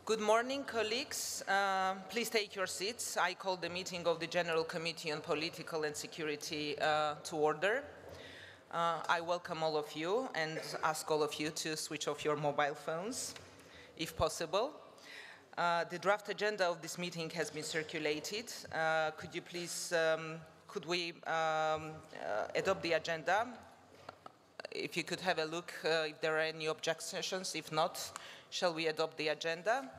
Good morning, colleagues. Please take your seats. I call the meeting of the General Committee on Political and Security to order. I welcome all of you and ask all of you to switch off your mobile phones, if possible. The draft agenda of this meeting has been circulated. Could you please, could we adopt the agenda? If you could have a look if there are any objections. If not, shall we adopt the agenda?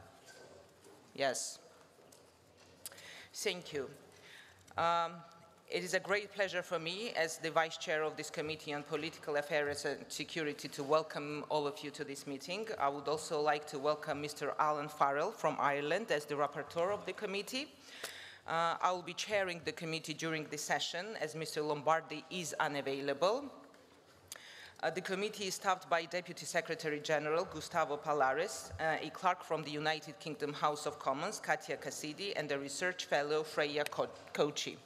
Yes. Thank you. It is a great pleasure for me as the Vice Chair of this Committee on Political Affairs and Security to welcome all of you to this meeting. I would also like to welcome Mr. Alan Farrell from Ireland as the Rapporteur of the Committee. I will be chairing the committee during this session as Mr. Lombardi is unavailable. The committee is staffed by Deputy Secretary General Gustavo Palares, a clerk from the United Kingdom House of Commons, Katia Cassidy, and a research fellow, Freya Kochi.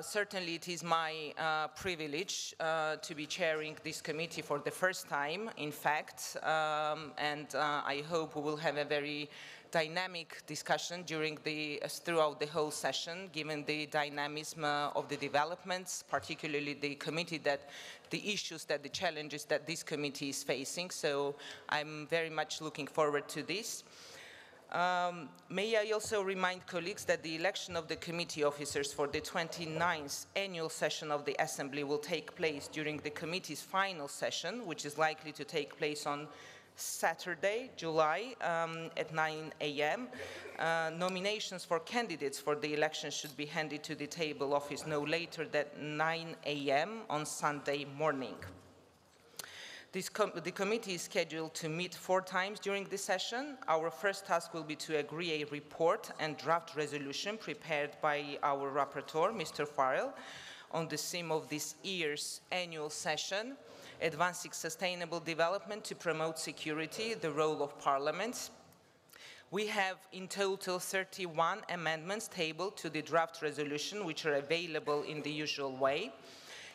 Certainly it is my privilege to be chairing this committee for the first time, in fact, and I hope we will have a very dynamic discussion throughout the whole session, given the dynamism of the developments, particularly the issues, the challenges that this committee is facing. So I'm very much looking forward to this. May I also remind colleagues that the election of the committee officers for the 29th annual session of the Assembly will take place during the committee's final session, which is likely to take place on Saturday, July, at 9 a.m. Nominations for candidates for the election should be handed to the table office no later than 9 a.m. on Sunday morning. The committee is scheduled to meet 4 times during this session. Our first task will be to agree a report and draft resolution prepared by our rapporteur, Mr. Farrell, on the theme of this year's annual session, Advancing Sustainable Development to Promote Security, the Role of Parliament. We have in total 31 amendments tabled to the draft resolution, which are available in the usual way.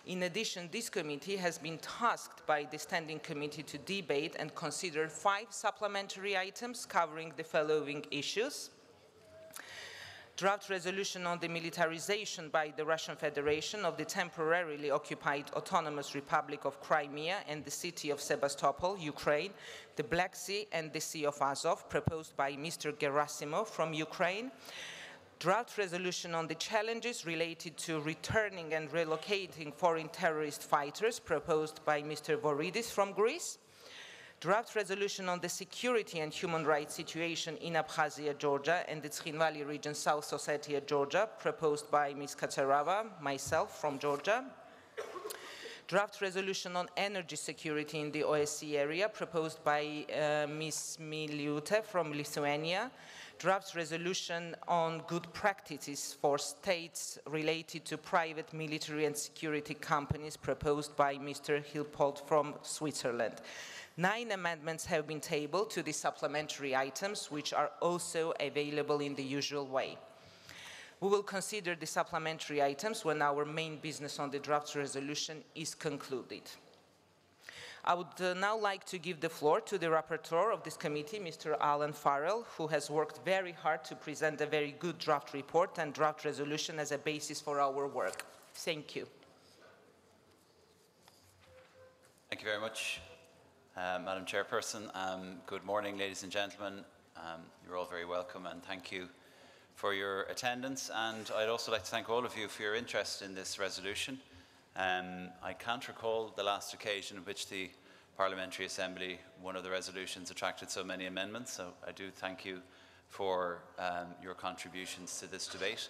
In addition, this committee has been tasked by the Standing Committee to debate and consider 5 supplementary items covering the following issues: draft resolution on the militarization by the Russian Federation of the temporarily occupied Autonomous Republic of Crimea and the city of Sebastopol, Ukraine, the Black Sea and the Sea of Azov, proposed by Mr. Gerasimov from Ukraine; draft resolution on the challenges related to returning and relocating foreign terrorist fighters, proposed by Mr. Voridis from Greece; draft resolution on the security and human rights situation in Abkhazia, Georgia, and the Tskhin Valley region, South Ossetia, Georgia, proposed by Ms. Katsarava, myself from Georgia; draft resolution on energy security in the OSCE area, proposed by Ms. Miliute from Lithuania; draft resolution on good practices for states related to private military and security companies, proposed by Mr. Hilpold from Switzerland. 9 amendments have been tabled to the supplementary items, which are also available in the usual way. We will consider the supplementary items when our main business on the draft resolution is concluded. I would now like to give the floor to the rapporteur of this committee, Mr. Alan Farrell, who has worked very hard to present a very good draft report and draft resolution as a basis for our work. Thank you. Thank you very much, Madam Chairperson. Good morning, ladies and gentlemen. You're all very welcome, and thank you for your attendance. And I'd also like to thank all of you for your interest in this resolution. I can't recall the last occasion in which the Parliamentary Assembly, one of the resolutions, attracted so many amendments, so I do thank you for your contributions to this debate.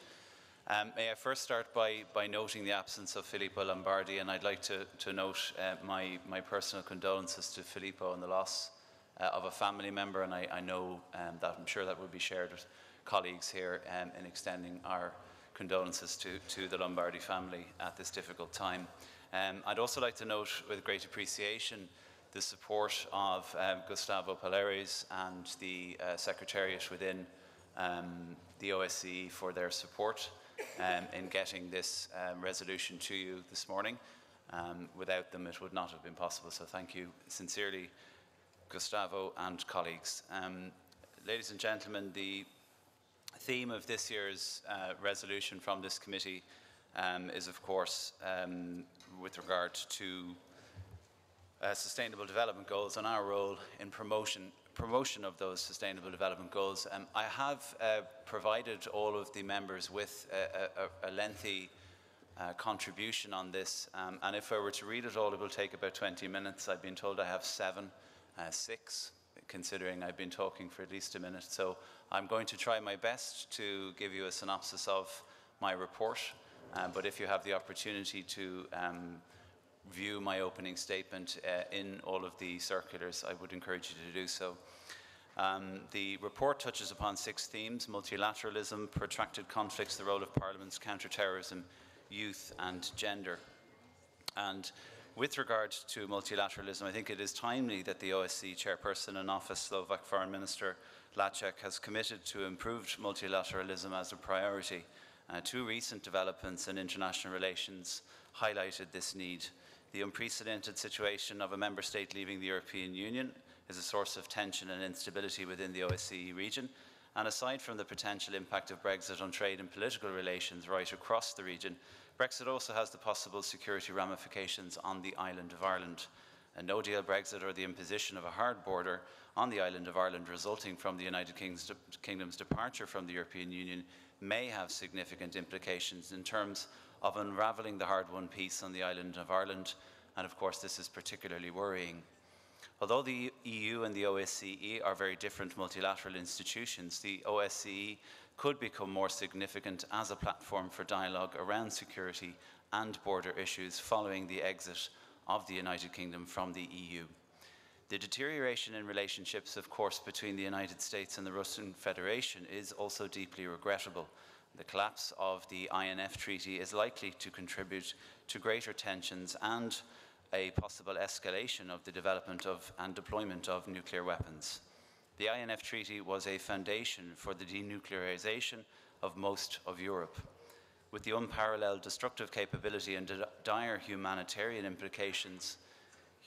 May I first start by noting the absence of Filippo Lombardi, and I'd like to note my personal condolences to Filippo on the loss of a family member, and I know that I'm sure that will be shared with colleagues here in extending our condolences to the Lombardi family at this difficult time. I'd also like to note with great appreciation the support of Gustavo Palares and the Secretariat within the OSCE for their support in getting this resolution to you this morning. Without them, it would not have been possible, so thank you sincerely, Gustavo, and colleagues. Ladies and gentlemen, the theme of this year's resolution from this committee is, of course, with regard to Sustainable Development Goals and our role in promotion of those Sustainable Development Goals. I have provided all of the members with a lengthy contribution on this, and if I were to read it all, it will take about 20 minutes. I've been told I have 6, considering I've been talking for at least a minute. So I'm going to try my best to give you a synopsis of my report, but if you have the opportunity to view my opening statement in all of the circulars, I would encourage you to do so. The report touches upon 6 themes: multilateralism, protracted conflicts, the role of parliaments, counter-terrorism, youth and gender. And with regard to multilateralism, I think it is timely that the OSCE chairperson in office, Slovak Foreign Minister Lacek, has committed to improved multilateralism as a priority. 2 recent developments in international relations highlighted this need. The unprecedented situation of a member state leaving the European Union is a source of tension and instability within the OSCE region. And aside from the potential impact of Brexit on trade and political relations right across the region, Brexit also has the possible security ramifications on the island of Ireland. A no-deal Brexit, or the imposition of a hard border on the island of Ireland resulting from the United Kingdom's departure from the European Union, may have significant implications in terms of unravelling the hard-won peace on the island of Ireland, and of course this is particularly worrying. Although the EU and the OSCE are very different multilateral institutions, the OSCE could become more significant as a platform for dialogue around security and border issues following the exit of the United Kingdom from the EU. The deterioration in relationships, of course, between the United States and the Russian Federation is also deeply regrettable. The collapse of the INF Treaty is likely to contribute to greater tensions and a possible escalation of the development of and deployment of nuclear weapons. The INF Treaty was a foundation for the denuclearization of most of Europe. With the unparalleled destructive capability and dire humanitarian implications,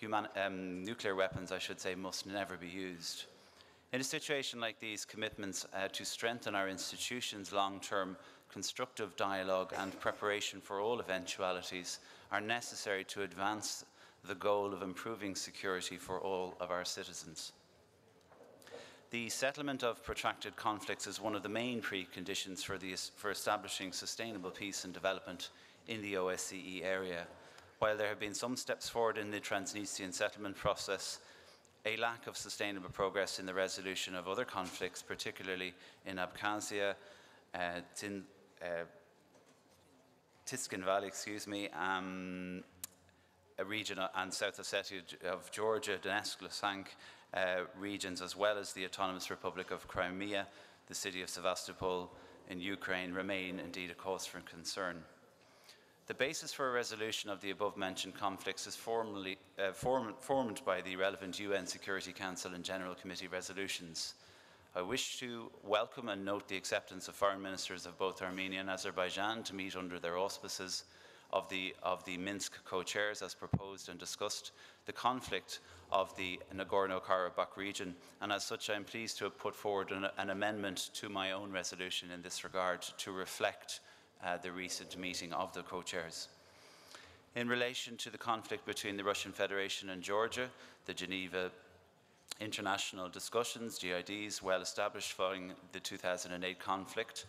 nuclear weapons, I should say, must never be used. In a situation like these, commitments to strengthen our institutions' long-term constructive dialogue and preparation for all eventualities are necessary to advance the goal of improving security for all of our citizens. The settlement of protracted conflicts is one of the main preconditions for establishing sustainable peace and development in the OSCE area. While there have been some steps forward in the Transnistrian settlement process, a lack of sustainable progress in the resolution of other conflicts, particularly in Abkhazia, Tiskin Valley, a region, and South Ossetia of Georgia, Donetsk, Luhansk regions, as well as the Autonomous Republic of Crimea, the city of Sevastopol in Ukraine, remain indeed a cause for concern. The basis for a resolution of the above-mentioned conflicts is formed by the relevant UN Security Council and General Committee resolutions. I wish to welcome and note the acceptance of foreign ministers of both Armenia and Azerbaijan to meet under their auspices of the Minsk co-chairs as proposed and discussed the conflict of the Nagorno-Karabakh region, and as such I am pleased to have put forward an amendment to my own resolution in this regard to reflect the recent meeting of the co-chairs. In relation to the conflict between the Russian Federation and Georgia, the Geneva International Discussions, GIDs, well established following the 2008 conflict.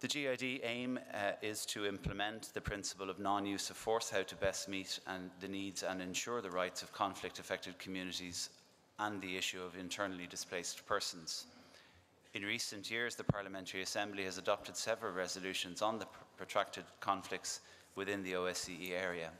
The GID aim is to implement the principle of non-use of force, how to best meet the needs and ensure the rights of conflict-affected communities and the issue of internally displaced persons. In recent years, the Parliamentary Assembly has adopted several resolutions on the protracted conflicts within the OSCE area.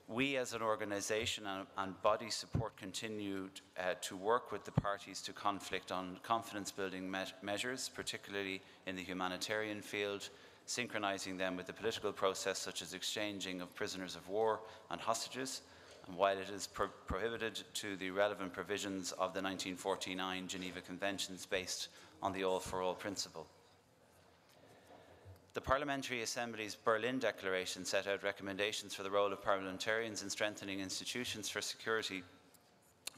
We as an organisation and body support continued to work with the parties to conflict on confidence-building measures, particularly in the humanitarian field, synchronising them with the political process, such as exchanging of prisoners of war and hostages, and while it is prohibited to the relevant provisions of the 1949 Geneva Conventions based on the all-for-all principle. The Parliamentary Assembly's Berlin Declaration set out recommendations for the role of parliamentarians in strengthening institutions for security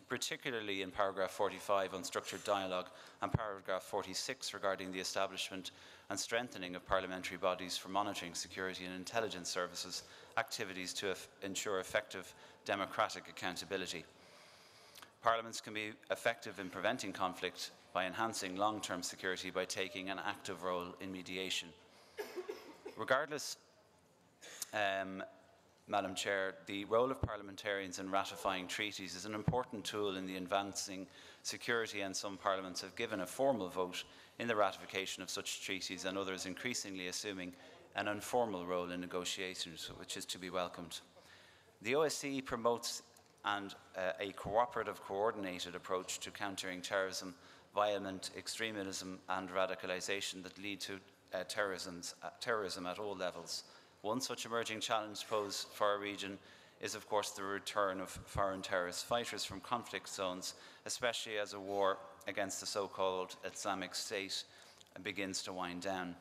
particularly in paragraph 45 on structured dialogue and paragraph 46 regarding the establishment and strengthening of parliamentary bodies for monitoring security and intelligence services activities to ensure effective democratic accountability. Parliaments can be effective in preventing conflict by enhancing long-term security by taking an active role in mediation. Regardless, Madam Chair, the role of parliamentarians in ratifying treaties is an important tool in the advancing security, and some parliaments have given a formal vote in the ratification of such treaties, and others increasingly assuming an informal role in negotiations, which is to be welcomed. The OSCE promotes a cooperative, coordinated approach to countering terrorism, violent extremism and radicalisation that lead to terrorism at all levels. One such emerging challenge posed for our region is, of course, the return of foreign terrorist fighters from conflict zones, especially as a war against the so-called Islamic State begins to wind down.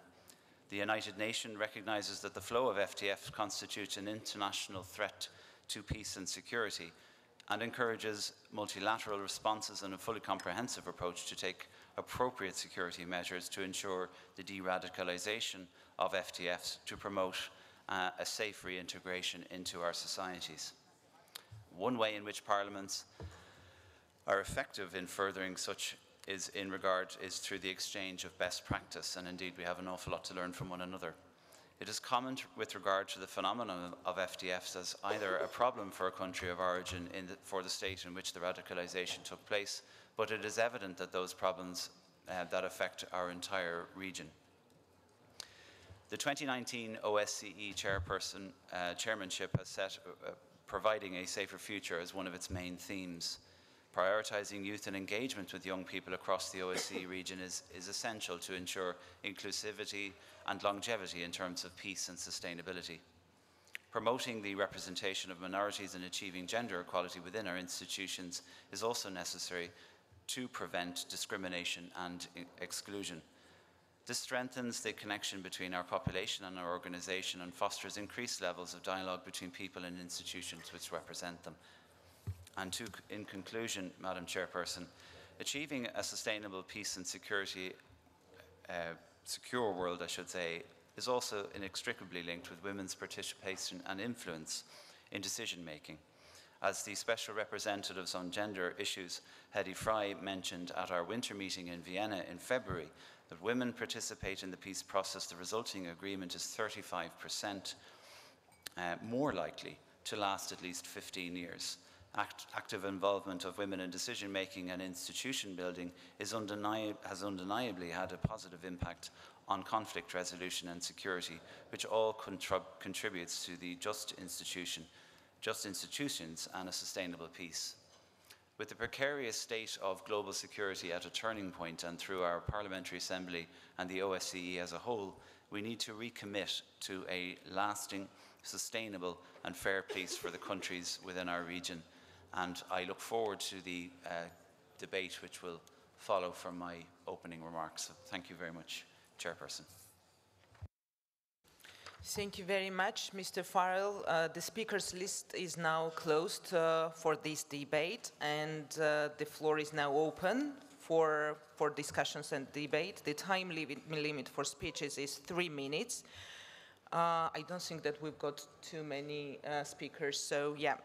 The United Nations recognises that the flow of FTF constitutes an international threat to peace and security, and encourages multilateral responses and a fully comprehensive approach to take appropriate security measures to ensure the de-radicalisation of FTFs to promote a safe reintegration into our societies. One way in which parliaments are effective in furthering such is through the exchange of best practice, and indeed we have an awful lot to learn from one another. It is common with regard to the phenomenon of FTFs as either a problem for a country of origin for the state in which the radicalisation took place, but it is evident that those problems that affect our entire region. The 2019 OSCE chairmanship has set providing a safer future as one of its main themes. Prioritising youth and engagement with young people across the OSCE region is essential to ensure inclusivity and longevity in terms of peace and sustainability. Promoting the representation of minorities and achieving gender equality within our institutions is also necessary to prevent discrimination and exclusion. This strengthens the connection between our population and our organisation and fosters increased levels of dialogue between people and institutions which represent them. And in conclusion, Madam Chairperson, achieving a sustainable peace and security, secure world, I should say, is also inextricably linked with women's participation and influence in decision-making. As the Special Representatives on Gender Issues, Hedy Fry, mentioned at our winter meeting in Vienna in February, that women participate in the peace process, the resulting agreement is 35% more likely to last at least 15 years. Active involvement of women in decision-making and institution building has undeniably had a positive impact on conflict resolution and security, which all contributes to the just institutions and a sustainable peace. With the precarious state of global security at a turning point, and through our Parliamentary Assembly and the OSCE as a whole, we need to recommit to a lasting, sustainable and fair peace for the countries within our region. And I look forward to the debate which will follow from my opening remarks. So thank you very much, Chairperson. Thank you very much, Mr. Farrell. The speakers list is now closed for this debate, and the floor is now open for discussions and debate. The time limit for speeches is 3 minutes. I don't think that we've got too many speakers, so yeah.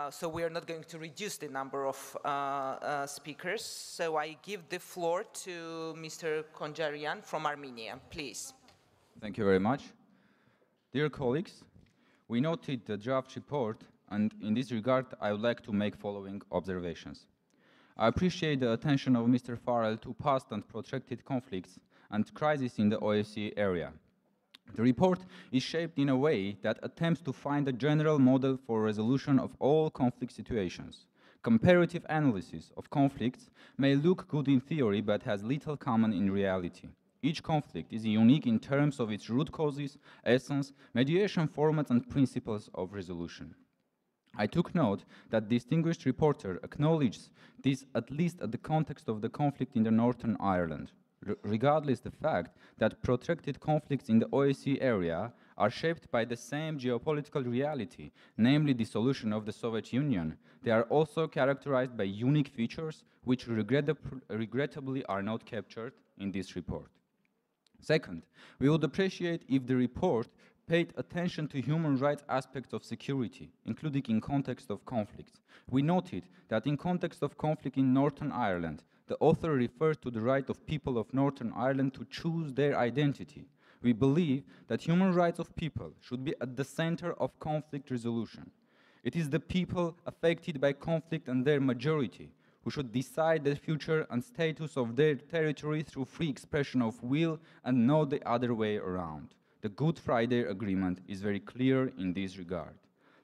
So we are not going to reduce the number of speakers. So I give the floor to Mr. Konjarian from Armenia, please. Thank you very much. Dear colleagues, we noted the draft report, and in this regard, I would like to make following observations. I appreciate the attention of Mr. Farrell to past and protracted conflicts and crises in the OSCE area. The report is shaped in a way that attempts to find a general model for resolution of all conflict situations. Comparative analysis of conflicts may look good in theory, but has little common in reality. Each conflict is unique in terms of its root causes, essence, mediation formats, and principles of resolution. I took note that distinguished reporter acknowledges this at least at the context of the conflict in the Northern Ireland. Regardless the fact that protracted conflicts in the OSCE area are shaped by the same geopolitical reality, namely the dissolution of the Soviet Union. They are also characterized by unique features which regrettably are not captured in this report. Second, we would appreciate if the report paid attention to human rights aspects of security, including in context of conflicts. We noted that in context of conflict in Northern Ireland, the author refers to the right of people of Northern Ireland to choose their identity. We believe that human rights of people should be at the center of conflict resolution. It is the people affected by conflict and their majority who should decide the future and status of their territory through free expression of will and not the other way around. The Good Friday Agreement is very clear in this regard.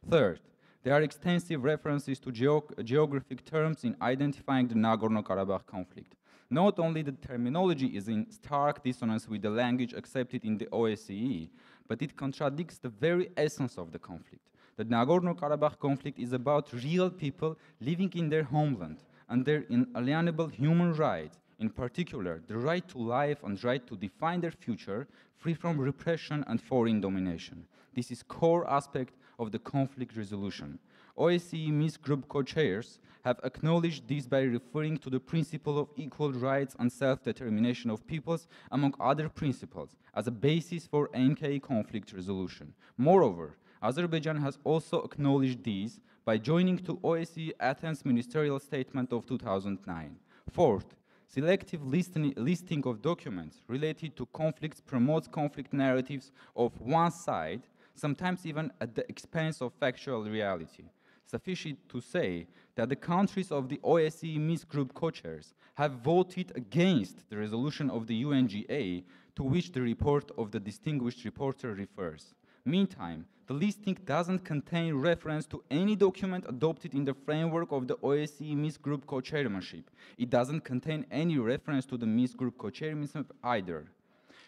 Third, there are extensive references to geographic terms in identifying the Nagorno-Karabakh conflict. Not only the terminology is in stark dissonance with the language accepted in the OSCE, but it contradicts the very essence of the conflict. The Nagorno-Karabakh conflict is about real people living in their homeland and their inalienable human rights, in particular, the right to life and right to define their future, free from repression and foreign domination. This is core aspect of the conflict resolution. OSCE Minsk Group co-chairs have acknowledged this by referring to the principle of equal rights and self-determination of peoples, among other principles, as a basis for NK conflict resolution. Moreover, Azerbaijan has also acknowledged these by joining to OSCE Athens Ministerial Statement of 2009. Fourth, selective listing of documents related to conflicts promotes conflict narratives of one side, sometimes even at the expense of factual reality. Sufficient to say that the countries of the OSCE Minsk Group co-chairs have voted against the resolution of the UNGA to which the report of the distinguished reporter refers. Meantime, the listing doesn't contain reference to any document adopted in the framework of the OSCE Minsk Group co-chairmanship. It doesn't contain any reference to the Minsk Group co-chairmanship either.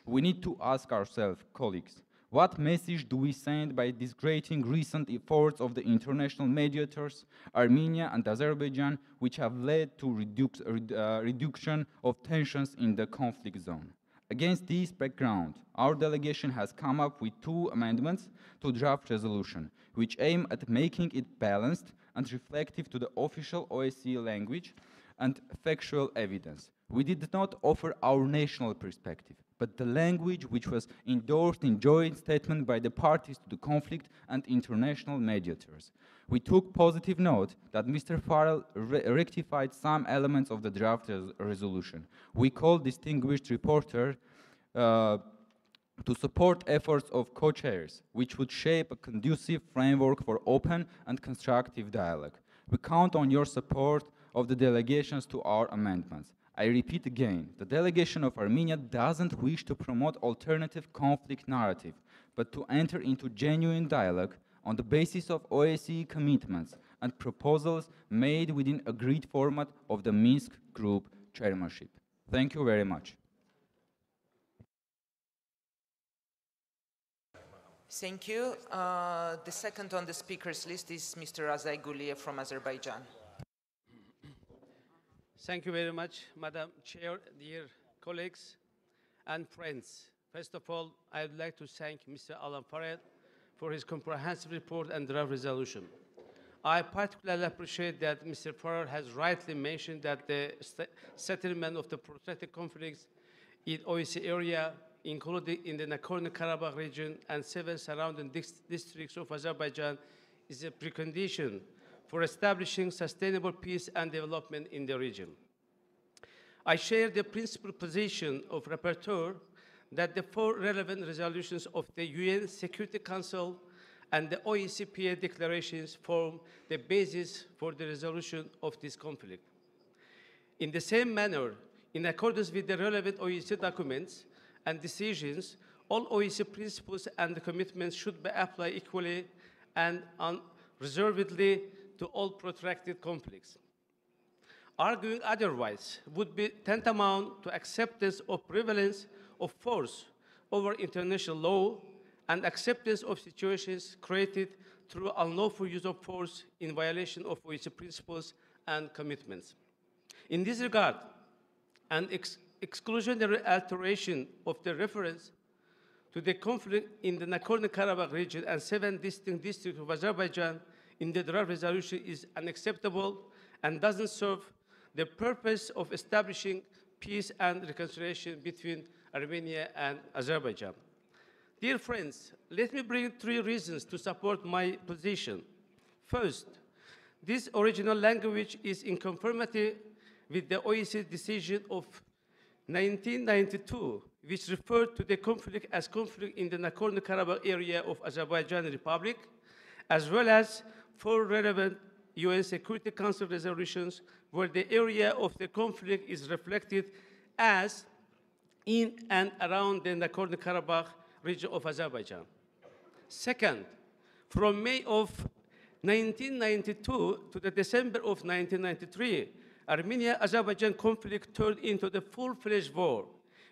We need to ask ourselves, colleagues, what message do we send by discrediting recent efforts of the international mediators, Armenia and Azerbaijan, which have led to reduction of tensions in the conflict zone? Against this background, our delegation has come up with 2 amendments to draft resolution, which aim at making it balanced and reflective to the official OSCE language and factual evidence. We did not offer our national perspective, but the language which was endorsed in joint statement by the parties to the conflict and international mediators. We took positive note that Mr. Farrell rectified some elements of the draft resolution. We call distinguished reporter to support efforts of co-chairs, which would shape a conducive framework for open and constructive dialogue. We count on your support of the delegations to our amendments. I repeat again, the delegation of Armenia doesn't wish to promote alternative conflict narrative, but to enter into genuine dialogue on the basis of OSCE commitments and proposals made within agreed format of the Minsk Group chairmanship. Thank you very much. Thank you. The second on the speakers list is Mr. Razai Guliyev from Azerbaijan. Thank you very much, Madam Chair, dear colleagues and friends. First of all, I would like to thank Mr. Alan Farrell for his comprehensive report and draft resolution. I particularly appreciate that Mr. Farrell has rightly mentioned that the settlement of the protracted conflicts in OSCE area, including in the Nagorno-Karabakh region and 7 surrounding districts of Azerbaijan, is a precondition for establishing sustainable peace and development in the region. I share the principal position of rapporteur that the 4 relevant resolutions of the UN Security Council and the OECPA declarations form the basis for the resolution of this conflict. In the same manner, in accordance with the relevant OEC documents and decisions, all OEC principles and commitments should be applied equally and unreservedly to all protracted conflicts. Arguing otherwise would be tantamount to acceptance of prevalence of force over international law and acceptance of situations created through unlawful use of force in violation of OEC principles and commitments. In this regard, an exclusionary alteration of the reference to the conflict in the Nagorno-Karabakh region and 7 distinct districts of Azerbaijan in the draft resolution is unacceptable and doesn't serve the purpose of establishing peace and reconciliation between Armenia and Azerbaijan. Dear friends, let me bring 3 reasons to support my position. First, this original language is in conformity with the OECD decision of 1992, which referred to the conflict as conflict in the Nagorno-Karabakh area of Azerbaijan Republic, as well as 4 relevant UN Security Council resolutions where the area of the conflict is reflected as in and around the Nagorno-Karabakh region of Azerbaijan. Second, from May of 1992 to the December of 1993, Armenia-Azerbaijan conflict turned into the full-fledged war,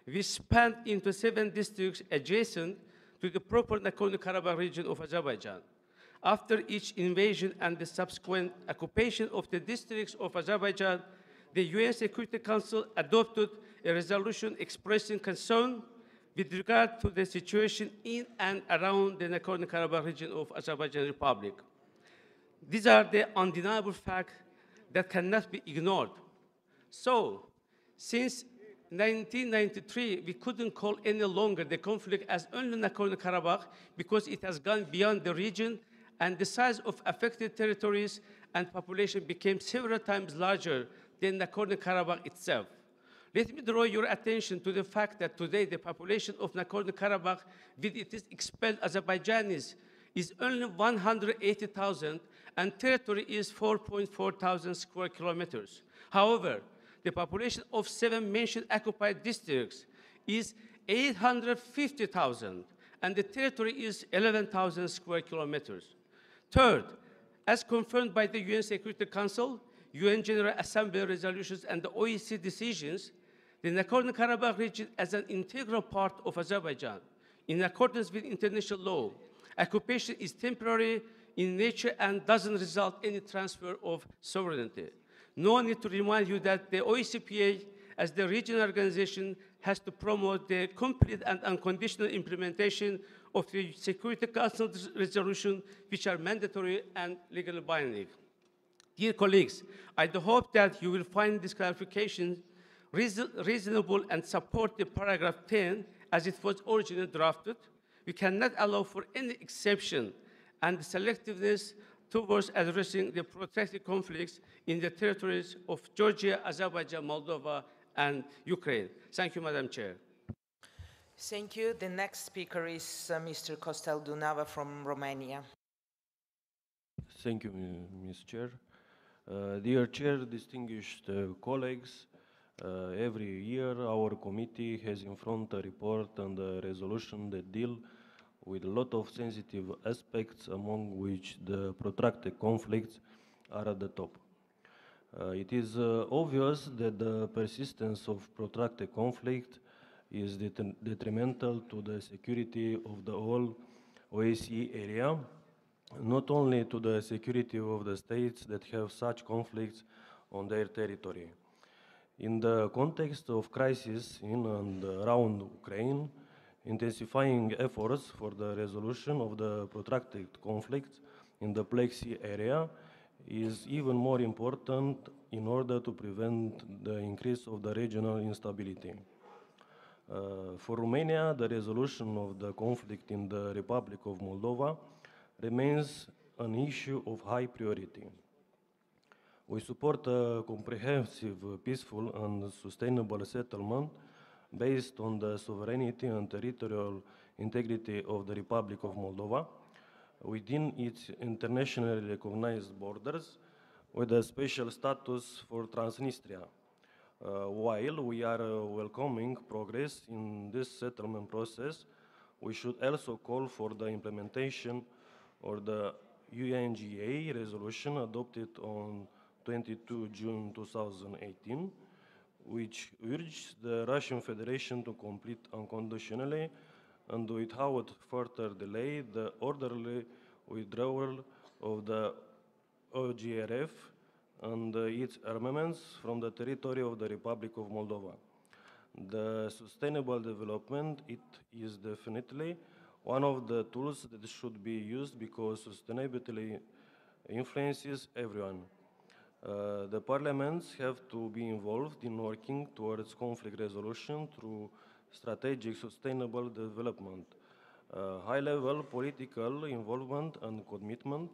which spanned into 7 districts adjacent to the proper Nagorno-Karabakh region of Azerbaijan. After each invasion and the subsequent occupation of the districts of Azerbaijan, the UN Security Council adopted a resolution expressing concern with regard to the situation in and around the Nagorno-Karabakh region of Azerbaijan Republic. These are the undeniable facts that cannot be ignored. So, since 1993, we couldn't call any longer the conflict as only Nagorno-Karabakh because it has gone beyond the region and the size of affected territories and population became several times larger than Nagorno-Karabakh itself. Let me draw your attention to the fact that today the population of Nagorno-Karabakh with its expelled Azerbaijanis is only 180,000 and territory is 4.4 thousand square kilometers. However, the population of 7 mentioned occupied districts is 850,000 and the territory is 11,000 square kilometers. Third, as confirmed by the UN Security Council, UN General Assembly resolutions and the OECD decisions, the Nagorno-Karabakh region as an integral part of Azerbaijan. In accordance with international law, occupation is temporary in nature and doesn't result in any transfer of sovereignty. No need to remind you that the OECPA, as the regional organization, has to promote the complete and unconditional implementation of the Security Council resolution, which are mandatory and legally binding. Dear colleagues, I do hope that you will find this clarification reasonable and support the paragraph 10 as it was originally drafted. We cannot allow for any exception and selectiveness towards addressing the protracted conflicts in the territories of Georgia, Azerbaijan, Moldova, and Ukraine. Thank you, Madam Chair. Thank you. The next speaker is Mr. Costel Dunava from Romania. Thank you, Ms. Chair. Dear Chair, distinguished colleagues, every year our committee has in front a report and a resolution that deal with a lot of sensitive aspects, among which the protracted conflicts are at the top. It is obvious that the persistence of protracted conflict is detrimental to the security of the whole OSCE area, not only to the security of the states that have such conflicts on their territory. In the context of crisis in and around Ukraine, intensifying efforts for the resolution of the protracted conflicts in the Black Sea area is even more important in order to prevent the increase of the regional instability. For Romania, the resolution of the conflict in the Republic of Moldova remains an issue of high priority. We support a comprehensive, peaceful and sustainable settlement based on the sovereignty and territorial integrity of the Republic of Moldova within its internationally recognized borders with a special status for Transnistria. While we are welcoming progress in this settlement process, we should also call for the implementation of the UNGA resolution adopted on 22 June 2018, which urged the Russian Federation to complete unconditionally and without further delay the orderly withdrawal of the OGRF and its armaments from the territory of the Republic of Moldova. The sustainable development, it is definitely one of the tools that should be used because sustainability influences everyone. The parliaments have to be involved in working towards conflict resolution through strategic sustainable development. High-level political involvement and commitment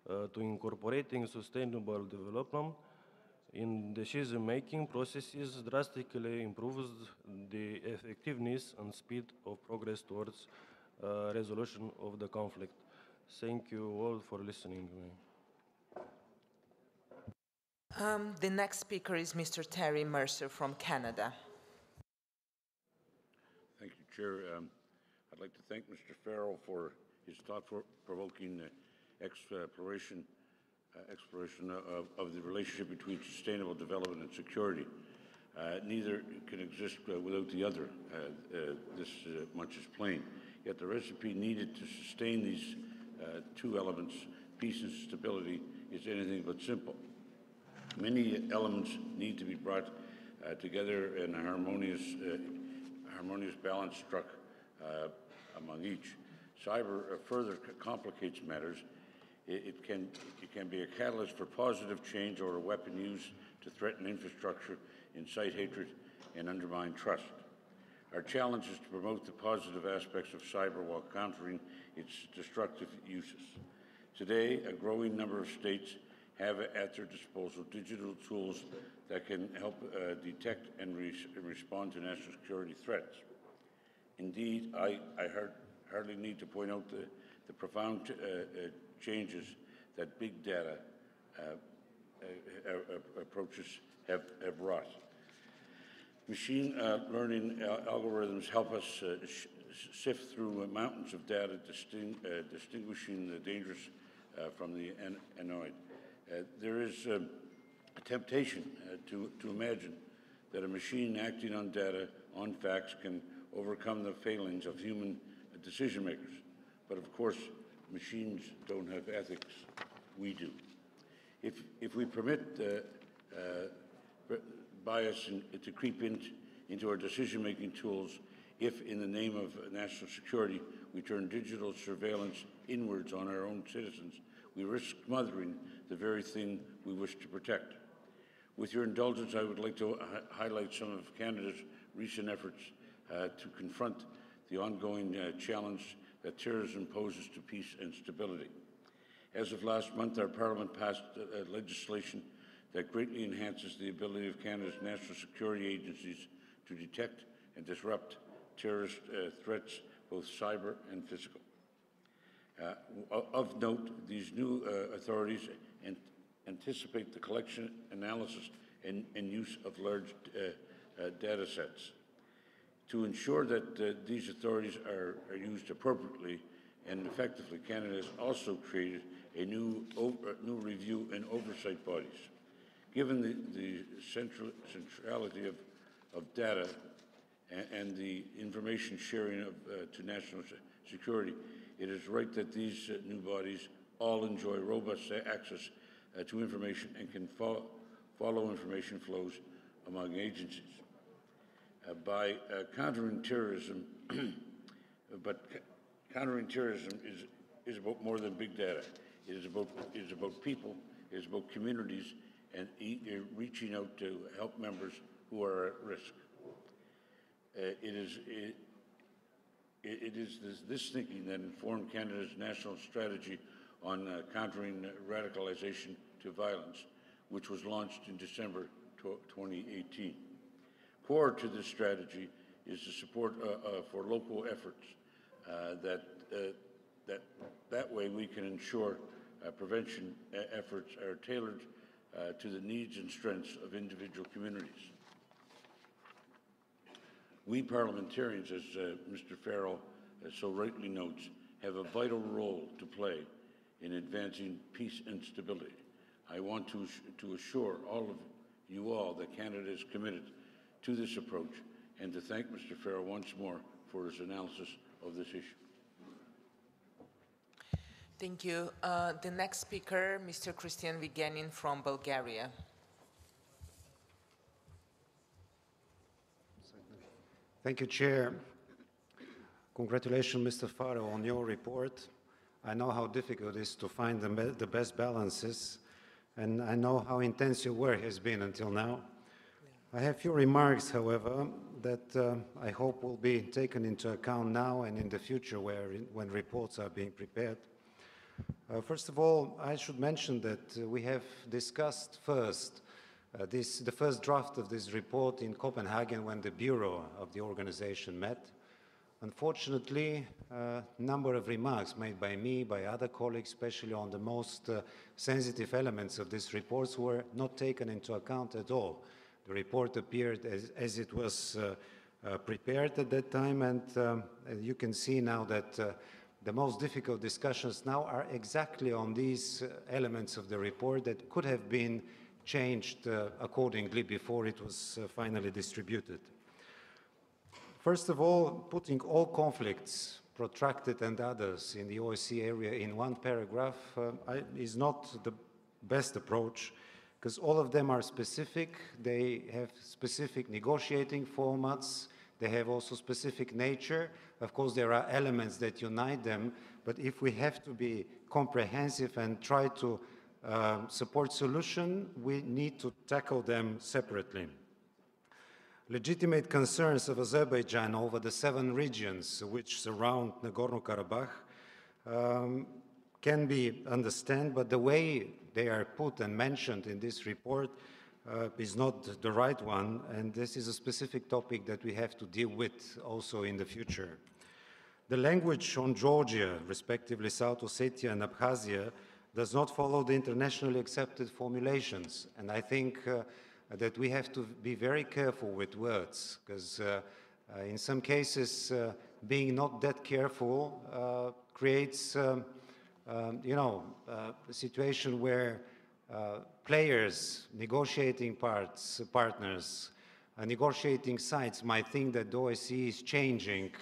to incorporating sustainable development in decision-making processes drastically improves the effectiveness and speed of progress towards resolution of the conflict. Thank you all for listening to me. The next speaker is Mr. Terry Mercer from Canada. Thank you, Chair. I'd like to thank Mr. Farrell for his thought-provoking exploration of the relationship between sustainable development and security. Neither can exist without the other. This much is plain. Yet the recipe needed to sustain these two elements, peace and stability, is anything but simple. Many elements need to be brought together in a harmonious balance struck among each. Cyber further complicates matters. It can be a catalyst for positive change or a weapon used to threaten infrastructure, incite hatred, and undermine trust. Our challenge is to promote the positive aspects of cyber while countering its destructive uses. Today, a growing number of states have at their disposal digital tools that can help detect and respond to national security threats. Indeed, I hardly need to point out the profound changes that big data approaches have wrought. Machine learning algorithms help us sift through mountains of data, distinguishing the dangerous from the annoyed. There is a temptation to imagine that a machine acting on data, on facts, can overcome the failings of human decision makers. But of course, machines don't have ethics. We do. If we permit bias to creep into our decision-making tools, if in the name of national security we turn digital surveillance inwards on our own citizens, we risk smothering the very thing we wish to protect. With your indulgence, I would like to highlight some of Canada's recent efforts to confront the ongoing challenge that terrorism poses to peace and stability. As of last month, our Parliament passed legislation that greatly enhances the ability of Canada's national security agencies to detect and disrupt terrorist threats, both cyber and physical. Of note, these new authorities anticipate the collection, analysis, and use of large data sets. To ensure that these authorities are used appropriately and effectively, Canada has also created a new review and oversight bodies. Given the centrality of data and the information sharing to national security, it is right that these new bodies all enjoy robust access to information and can follow information flows among agencies. By countering terrorism, but countering terrorism is about more than big data. It is about people, it is about communities, and reaching out to help members who are at risk. It is this thinking that informed Canada's national strategy on countering radicalization to violence, which was launched in December 2018. Core to this strategy is the support for local efforts. That way we can ensure prevention efforts are tailored to the needs and strengths of individual communities. We parliamentarians, as Mr. Farrell so rightly notes, have a vital role to play in advancing peace and stability. I want to assure all of you all that Canada is committed to this approach and to thank Mr. Farrell once more for his analysis of this issue. Thank you. The next speaker, Mr. Cristian Vigenin from Bulgaria. Thank you, Chair. Congratulations, Mr. Farrow, on your report. I know how difficult it is to find the best balances, and I know how intense your work has been until now. I have a few remarks, however, that I hope will be taken into account now and in the future when reports are being prepared. First of all, I should mention that we have discussed first the first draft of this report in Copenhagen when the Bureau of the organization met. Unfortunately, a number of remarks made by me, by other colleagues, especially on the most sensitive elements of this report, were not taken into account at all. The report appeared as it was prepared at that time, and you can see now that the most difficult discussions now are exactly on these elements of the report that could have been changed accordingly before it was finally distributed. First of all, putting all conflicts, protracted and others, in the OSCE area in one paragraph is not the best approach, because all of them are specific. They have specific negotiating formats. They have also specific nature. Of course, there are elements that unite them, but if we have to be comprehensive and try to support solution, we need to tackle them separately. Legitimate concerns of Azerbaijan over the 7 regions which surround Nagorno-Karabakh can be understood, but the way they are put and mentioned in this report is not the right one, and this is a specific topic that we have to deal with also in the future. The language on Georgia, respectively South Ossetia and Abkhazia, does not follow the internationally accepted formulations, and I think that we have to be very careful with words, because in some cases being not that careful creates a situation where players, negotiating partners, negotiating sides might think that the OSCE is changing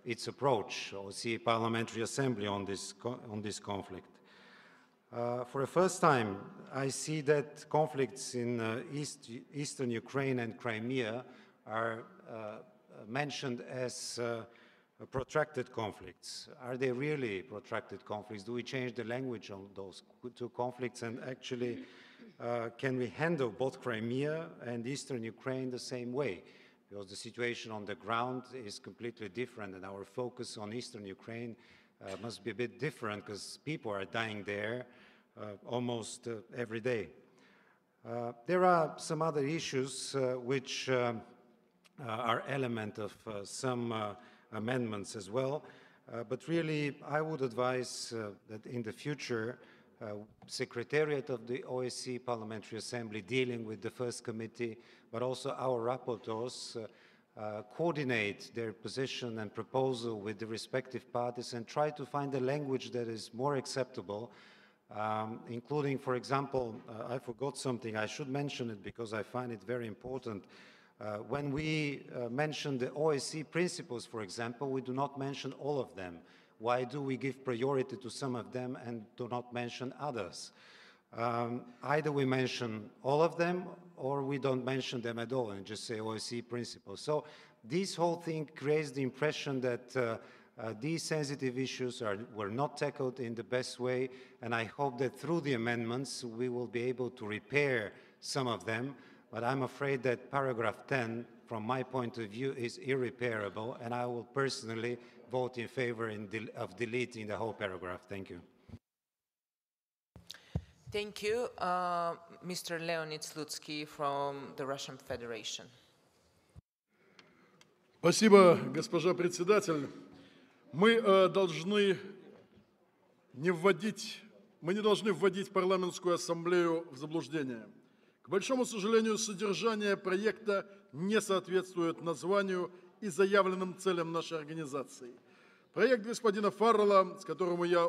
its approach, OSCE Parliamentary Assembly, on this conflict. For the first time, I see that conflicts in eastern Ukraine and Crimea are mentioned as protracted conflicts. Are they really protracted conflicts? Do we change the language on those 2 conflicts? And actually, can we handle both Crimea and eastern Ukraine the same way? Because the situation on the ground is completely different, and our focus on eastern Ukraine must be a bit different, because people are dying there almost every day. There are some other issues which are element of some amendments as well, but really I would advise that in the future Secretariat of the OSCE Parliamentary Assembly dealing with the first committee, but also our rapporteurs coordinate their position and proposal with the respective parties and try to find a language that is more acceptable, including, for example, I forgot something, I should mention it because I find it very important. When we mention the OSCE principles, for example, we do not mention all of them. Why do we give priority to some of them and do not mention others? Either we mention all of them or we don't mention them at all and just say OSCE principles. So this whole thing creates the impression that these sensitive issues were not tackled in the best way, and I hope that through the amendments we will be able to repair some of them, but I'm afraid that paragraph 10, from my point of view, is irreparable, and I will personally vote in favor of deleting the whole paragraph. Thank you. Thank you. Mr. Leonid Slutsky from the Russian Federation. Спасибо, госпожа председатель. Мы не должны вводить парламентскую ассамблею в заблуждение. К большому сожалению, содержание проекта не соответствует названию и заявленным целям нашей организации. Проект господина Фаррелла, к которому я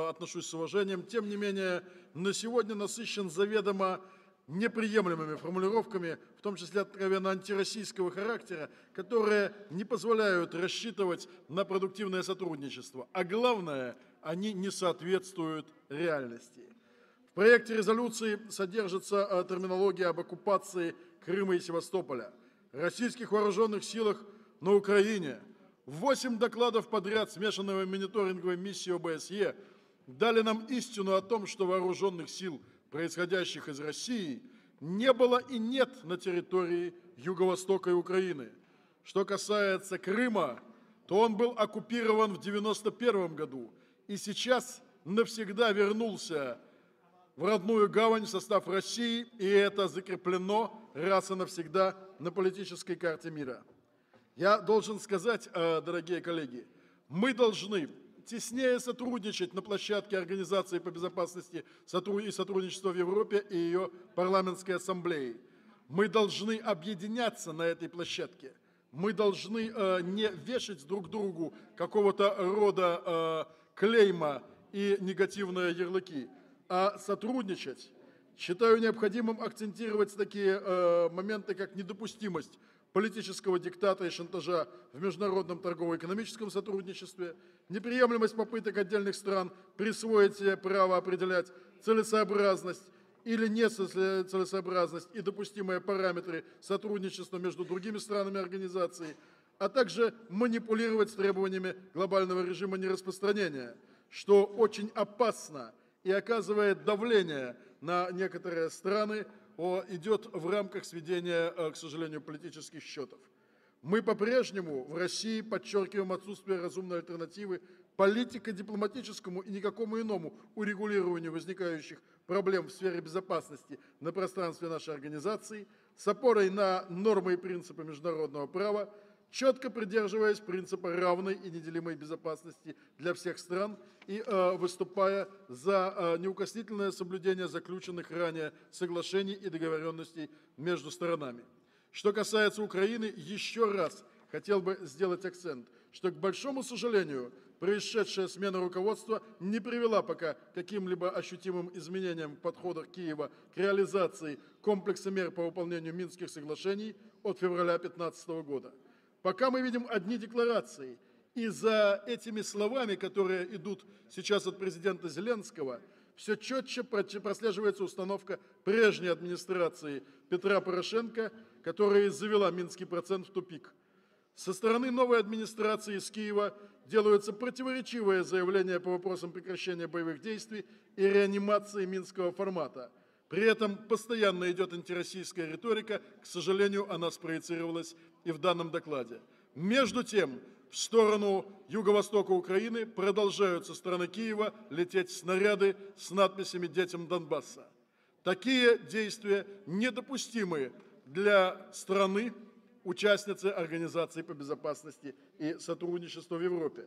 отношусь с уважением, тем не менее, на сегодня насыщен заведомо неприемлемыми формулировками, в том числе откровенно антироссийского характера, которые не позволяют рассчитывать на продуктивное сотрудничество. А главное, они не соответствуют реальности. В проекте резолюции содержится терминология об оккупации Крыма и Севастополя. В российских вооруженных силах на Украине, 8 докладов подряд смешанной мониторинговой миссии ОБСЕ дали нам истину о том, что вооруженных сил, происходящих из России, не было и нет на территории юго-востока Украины. Что касается Крыма, то он был оккупирован в 1991 году и сейчас навсегда вернулся в родную гавань в состав России, и это закреплено раз и навсегда на политической карте мира. Я должен сказать, дорогие коллеги, мы должны теснее сотрудничать на площадке Организации по безопасности и сотрудничеству в Европе и ее парламентской ассамблеи. Мы должны объединяться на этой площадке. Мы должны не вешать друг другу какого-то рода клейма и негативные ярлыки, а сотрудничать. Считаю необходимым акцентировать такие моменты, как недопустимость политического диктата и шантажа в международном торгово-экономическом сотрудничестве, неприемлемость попыток отдельных стран присвоить себе право определять целесообразность или нецелесообразность и допустимые параметры сотрудничества между другими странами организации, а также манипулировать требованиями глобального режима нераспространения, что очень опасно и оказывает давление на некоторые страны, идет в рамках сведения, к сожалению, политических счетов. Мы по-прежнему в России подчеркиваем отсутствие разумной альтернативы политико-дипломатическому и никакому иному урегулированию возникающих проблем в сфере безопасности на пространстве нашей организации с опорой на нормы и принципы международного права, четко придерживаясь принципа равной и неделимой безопасности для всех стран и выступая за неукоснительное соблюдение заключенных ранее соглашений и договоренностей между сторонами. Что касается Украины, еще раз хотел бы сделать акцент, что, к большому сожалению, происшедшая смена руководства не привела пока к каким-либо ощутимым изменениям в подходах Киева к реализации комплекса мер по выполнению Минских соглашений от февраля 2015 года. Пока мы видим одни декларации, и за этими словами, которые идут сейчас от президента Зеленского, все четче прослеживается установка прежней администрации Петра Порошенко, которая завела Минский процесс в тупик. Со стороны новой администрации из Киева делаются противоречивые заявления по вопросам прекращения боевых действий и реанимации Минского формата. При этом постоянно идет антироссийская риторика, к сожалению, она спроецировалась и в данном докладе. Между тем, в сторону юго-востока Украины продолжают со стороны Киева лететь снаряды с надписями «Детям Донбасса». Такие действия недопустимы для страны, участницы Организации по безопасности и сотрудничеству в Европе.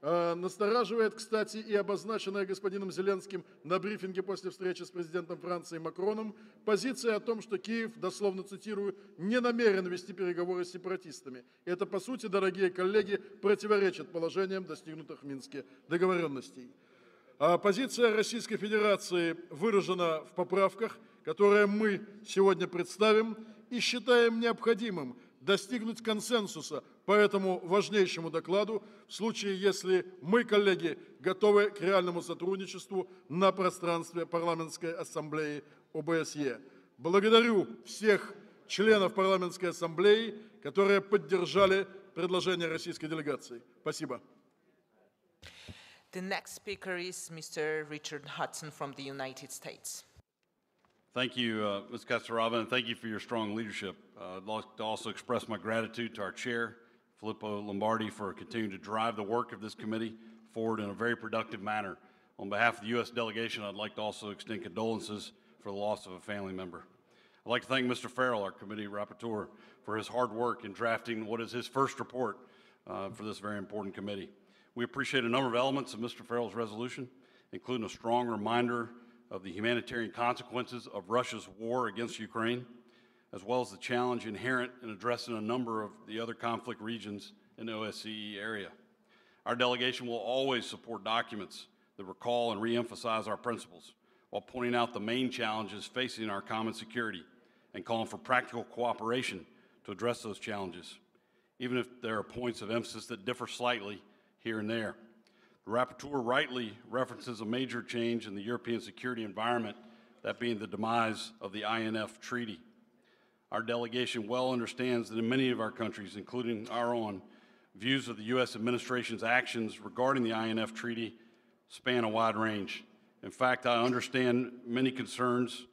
Настораживает, кстати, и обозначенная господином Зеленским на брифинге после встречи с президентом Франции Макроном позиция о том, что Киев, дословно цитирую, не намерен вести переговоры с сепаратистами. Это, по сути, дорогие коллеги, противоречит положениям, достигнутых в Минске договоренностей. Позиция Российской Федерации выражена в поправках, которые мы сегодня представим и считаем необходимым достигнуть консенсуса по этому важнейшему докладу в случае, если мы, коллеги, готовы к реальному сотрудничеству на пространстве парламентской ассамблеи ОБСЕ. Благодарю всех членов парламентской ассамблеи, которые поддержали предложение российской делегации. Спасибо. The next speaker is Mr. Richard Hudson from the United States. Thank you, Ms. Kasarava, and thank you for your strong leadership. I'd like to also express my gratitude to our chair, Filippo Lombardi, for continuing to drive the work of this committee forward in a very productive manner. On behalf of the U.S. delegation, I'd like to also extend condolences for the loss of a family member. I'd like to thank Mr. Farrell, our committee rapporteur, for his hard work in drafting what is his first report for this very important committee. We appreciate a number of elements of Mr. Farrell's resolution, including a strong reminder of the humanitarian consequences of Russia's war against Ukraine, as well as the challenge inherent in addressing a number of the other conflict regions in the OSCE area. Our delegation will always support documents that recall and reemphasize our principles, while pointing out the main challenges facing our common security and calling for practical cooperation to address those challenges, even if there are points of emphasis that differ slightly here and there. The rapporteur rightly references a major change in the European security environment, that being the demise of the INF Treaty. our delegation well understands that in many of our countries, including our own, views of the U.S. administration's actions regarding the INF Treaty span a wide range. In fact, I understand many concerns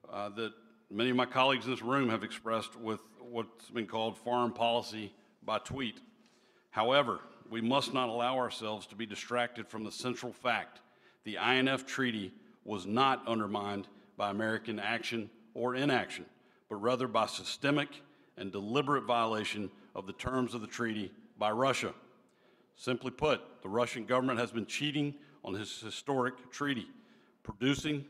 that many of my colleagues in this room have expressed with what's been called foreign policy by tweet. However, we must not allow ourselves to be distracted from the central fact: the INF Treaty was not undermined by American action or inaction, but rather by systemic and deliberate violation of the terms of the treaty by Russia. Simply put, the Russian government has been cheating on this historic treaty, producing,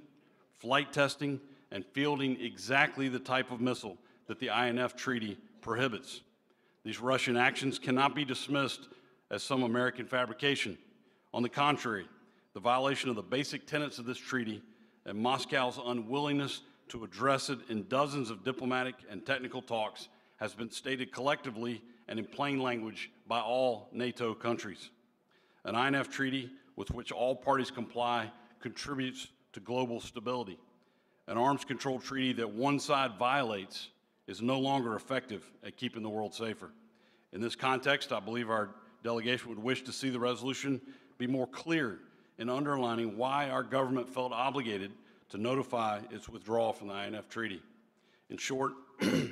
flight testing, and fielding exactly the type of missile that the INF Treaty prohibits. These Russian actions cannot be dismissed as some American fabrication. On the contrary, the violation of the basic tenets of this treaty and Moscow's unwillingness to address it in dozens of diplomatic and technical talks has been stated collectively and in plain language by all NATO countries. An INF treaty with which all parties comply contributes to global stability. An arms control treaty that one side violates is no longer effective at keeping the world safer. In this context, I believe our delegation would wish to see the resolution be more clear in underlining why our government felt obligated to notify its withdrawal from the INF Treaty. In short,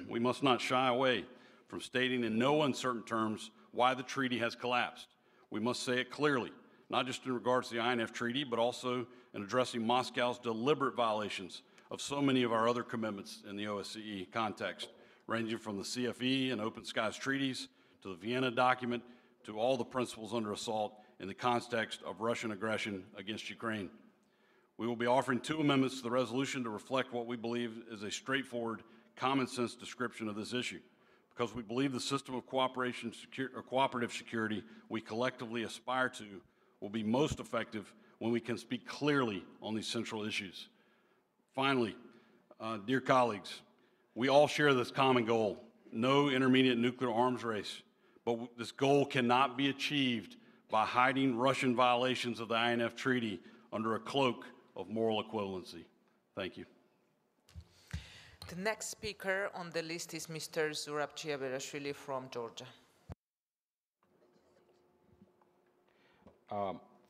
we must not shy away from stating in no uncertain terms why the treaty has collapsed. We must say it clearly, not just in regards to the INF Treaty, but also in addressing Moscow's deliberate violations of so many of our other commitments in the OSCE context, ranging from the CFE and Open Skies treaties to the Vienna document to all the principles under assault in the context of Russian aggression against Ukraine. We will be offering 2 amendments to the resolution to reflect what we believe is a straightforward, common sense description of this issue, because we believe the system of cooperative security we collectively aspire to will be most effective when we can speak clearly on these central issues. Finally, dear colleagues, we all share this common goal: no intermediate nuclear arms race. But this goal cannot be achieved by hiding Russian violations of the INF Treaty under a cloak of moral equivalency. Thank you. The next speaker on the list is Mr. Zurab Chiaberashvili from Georgia.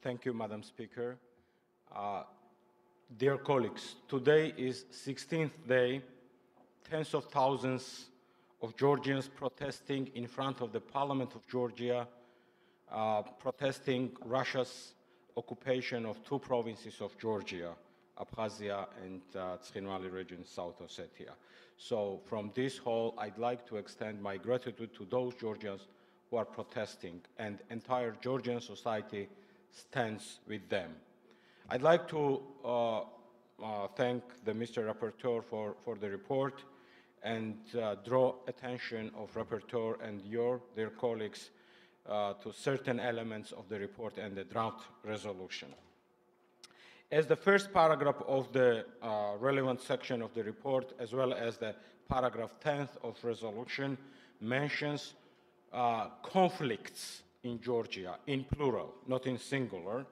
Thank you, Madam Speaker. Dear colleagues, today is 16th day. Tens of thousands of Georgians protesting in front of the Parliament of Georgia, protesting Russia's occupation of 2 provinces of Georgia, Abkhazia and Tskhinvali region, South Ossetia. So from this hall, I'd like to extend my gratitude to those Georgians who are protesting, and entire Georgian society stands with them. I'd like to thank the Mr. Rapporteur for the report and draw attention of Rapporteur and their colleagues to certain elements of the report and the draft resolution. As the first paragraph of the relevant section of the report, as well as the paragraph 10th of resolution, mentions conflicts in Georgia, in plural, not in singular.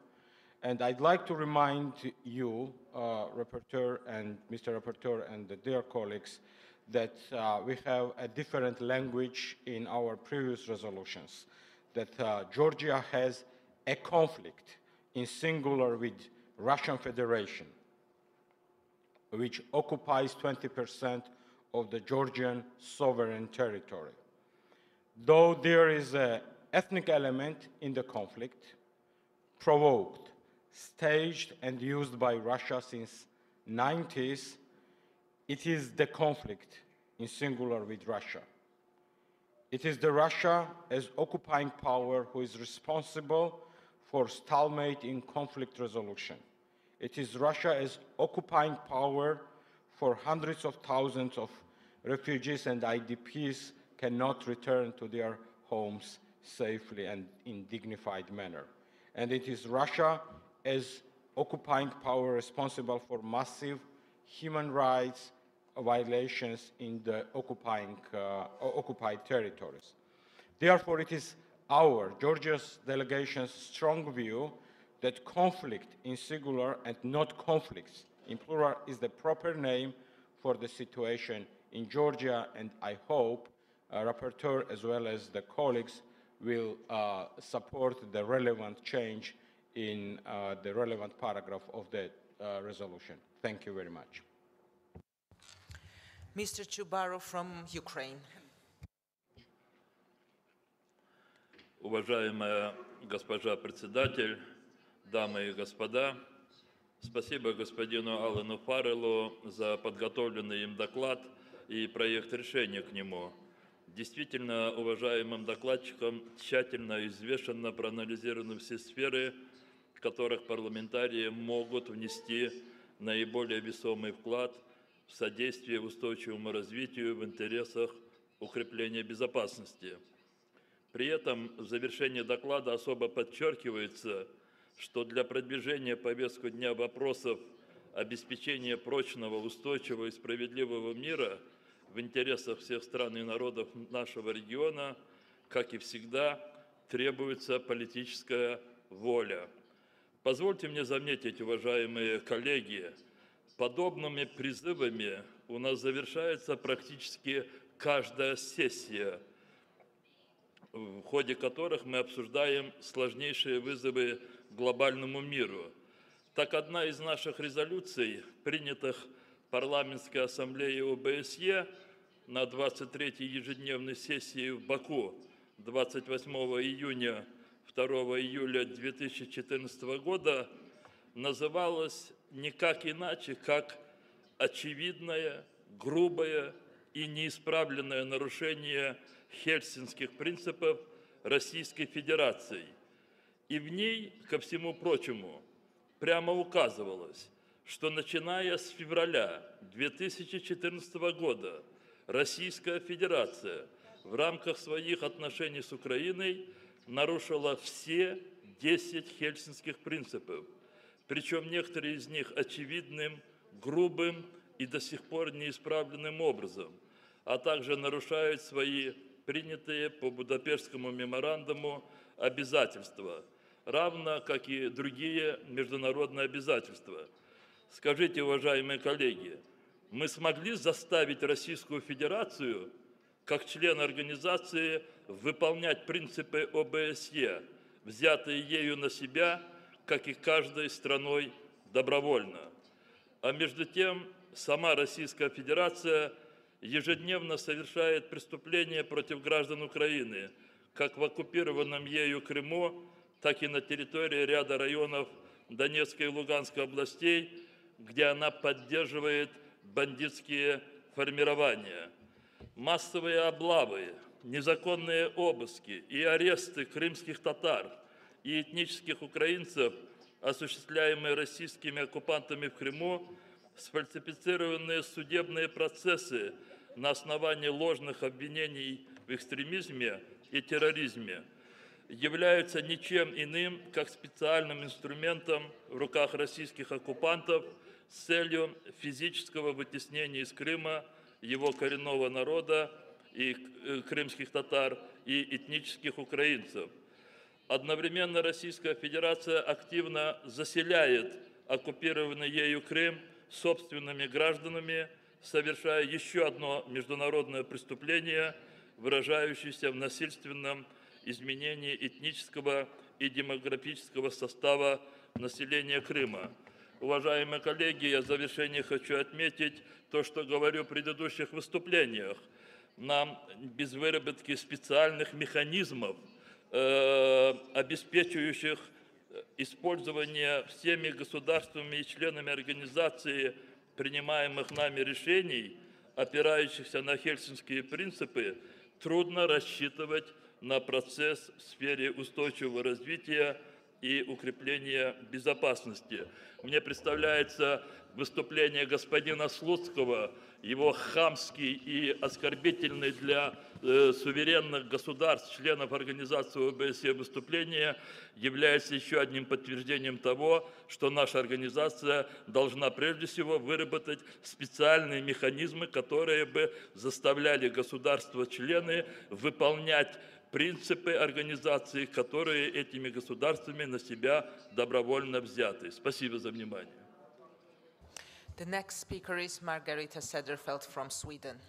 And I'd like to remind you, Rapporteur and Mr. Rapporteur and the dear colleagues, that we have a different language in our previous resolutions, that Georgia has a conflict in singular with Russian Federation, which occupies 20% of the Georgian sovereign territory. Though there is an ethnic element in the conflict, provoked, staged and used by Russia since 90s, it is the conflict in singular with Russia. It is the Russia as occupying power who is responsible for stalemate in conflict resolution. It is Russia as occupying power for hundreds of thousands of refugees and IDPs cannot return to their homes safely and in dignified manner. And it is Russia as occupying power responsible for massive human rights violations in the occupied territories. Therefore, it is our, Georgia's delegation's strong view that conflict in singular and not conflicts in plural is the proper name for the situation in Georgia, and I hope Rapporteur as well as the colleagues will support the relevant change in the relevant paragraph of the resolution. Thank you very much. Mr. Chubarov from Ukraine. Уважаемая госпожа председатель, дамы и господа, спасибо господину Алану Фарреллу за подготовленный им доклад и проект решения к нему. Действительно, уважаемым докладчикам тщательно и взвешенно проанализированы все сферы, в которых парламентарии могут внести наиболее весомый вклад в содействие устойчивому развитию в интересах укрепления безопасности. При этом в завершении доклада особо подчеркивается, что для продвижения повестки дня вопросов обеспечения прочного, устойчивого и справедливого мира в интересах всех стран и народов нашего региона, как и всегда, требуется политическая воля. Позвольте мне заметить, уважаемые коллеги, подобными призывами у нас завершается практически каждая сессия, в ходе которых мы обсуждаем сложнейшие вызовы глобальному миру. Так, одна из наших резолюций, принятых Парламентской ассамблеей ОБСЕ на 23-й ежедневной сессии в Баку 28 июня 2 июля 2014 года, называлась никак иначе, как очевидное, грубое и неисправленное нарушение хельсинских принципов Российской Федерации. И в ней, ко всему прочему, прямо указывалось, что начиная с февраля 2014 года Российская Федерация в рамках своих отношений с Украиной нарушила все 10 хельсинских принципов, причем некоторые из них очевидным, грубым и до сих пор неисправленным образом, а также нарушают свои принятые по Будапештскому меморандуму обязательства, равно как и другие международные обязательства. Скажите, уважаемые коллеги, мы смогли заставить Российскую Федерацию, как член организации, выполнять принципы ОБСЕ, взятые ею на себя, как и каждой страной добровольно. А между тем, сама Российская Федерация ежедневно совершает преступления против граждан Украины, как в оккупированном ею Крыму, так и на территории ряда районов Донецкой и Луганской областей, где она поддерживает бандитские формирования. Массовые облавы, незаконные обыски и аресты крымских татар и этнических украинцев, осуществляемые российскими оккупантами в Крыму, сфальсифицированные судебные процессы на основании ложных обвинений в экстремизме и терроризме являются ничем иным, как специальным инструментом в руках российских оккупантов с целью физического вытеснения из Крыма его коренного народа и крымских татар и этнических украинцев. Одновременно Российская Федерация активно заселяет оккупированный ею Крым собственными гражданами, совершая еще одно международное преступление, выражающееся в насильственном изменении этнического и демографического состава населения Крыма. Уважаемые коллеги, я в завершение хочу отметить то, что говорю в предыдущих выступлениях. Нам без выработки специальных механизмов, обеспечивающих использование всеми государствами и членами организации принимаемых нами решений, опирающихся на хельсинские принципы, трудно рассчитывать на процесс в сфере устойчивого развития и укрепления безопасности. Мне представляется выступление господина Слуцкого, его хамский и оскорбительный для суверенных государств, членов организации ОБСЕ выступления, является еще одним подтверждением того, что наша организация должна прежде всего выработать специальные механизмы, которые бы заставляли государства-члены выполнять принципы организации, которые этими государствами на себя добровольно взяты. Спасибо за внимание. The next speaker is Margareta Sederfeld from Sweden.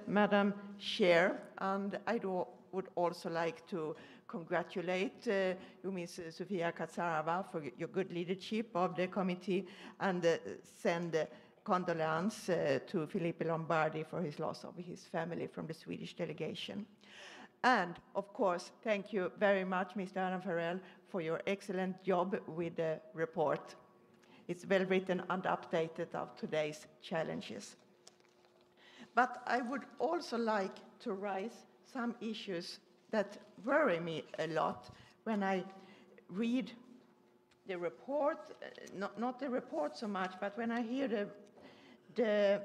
Madam Chair, and would also like to congratulate you, Ms. Sofia Katsarava, for your good leadership of the committee, and send condolences to Filippo Lombardi for his loss of his family from the Swedish delegation. And, of course, thank you very much, Mr. Alan Farrell, for your excellent job with the report. It's well written and updated of today's challenges. But I would also like to raise some issues that worry me a lot when I read the report, not the report so much, but when I hear the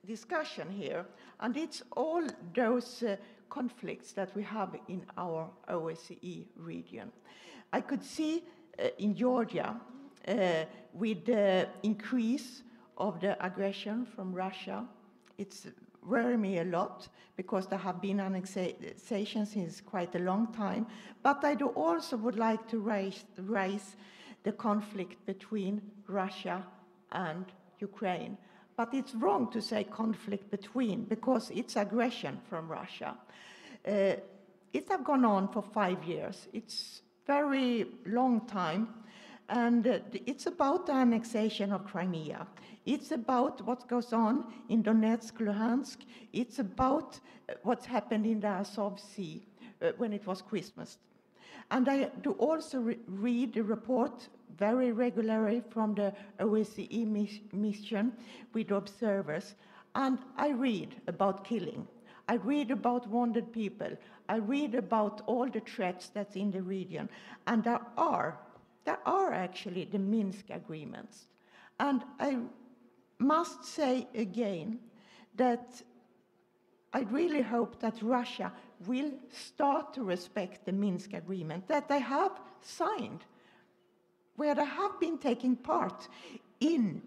discussion here, and it's all those conflicts that we have in our OSCE region. I could see in Georgia, with the increase of the aggression from Russia, it's worried me a lot because there have been annexations since quite a long time. But I also would like to raise the conflict between Russia and Ukraine. But it's wrong to say conflict between, because it's aggression from Russia. It has gone on for 5 years. It's very long time. And it's about the annexation of Crimea. It's about what goes on in Donetsk, Luhansk. It's about what's happened in the Azov Sea when it was Christmas. And I do also read the report very regularly from the OSCE mission with observers. And I read about killing. I read about wounded people. I read about all the threats that's in the region. And there are actually the Minsk agreements. And I must say again that I really hope that Russia will start to respect the Minsk agreement that they have signed, where they have been taking part in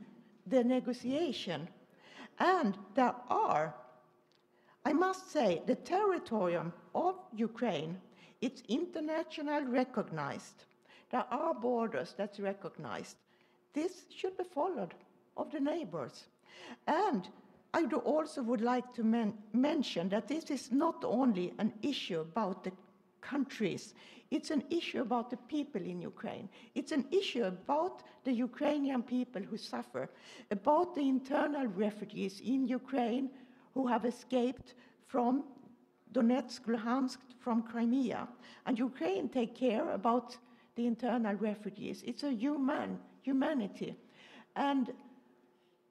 the negotiation. And there are, I must say, the territorium of Ukraine, it's internationally recognized. There are borders that's recognized. This should be followed of the neighbors. And I also would like to mention that this is not only an issue about the countries, it's an issue about the people in Ukraine. It's an issue about the Ukrainian people who suffer, about the internal refugees in Ukraine who have escaped from Donetsk, Luhansk, from Crimea. And Ukraine take care about the internal refugees. It's a humanity. And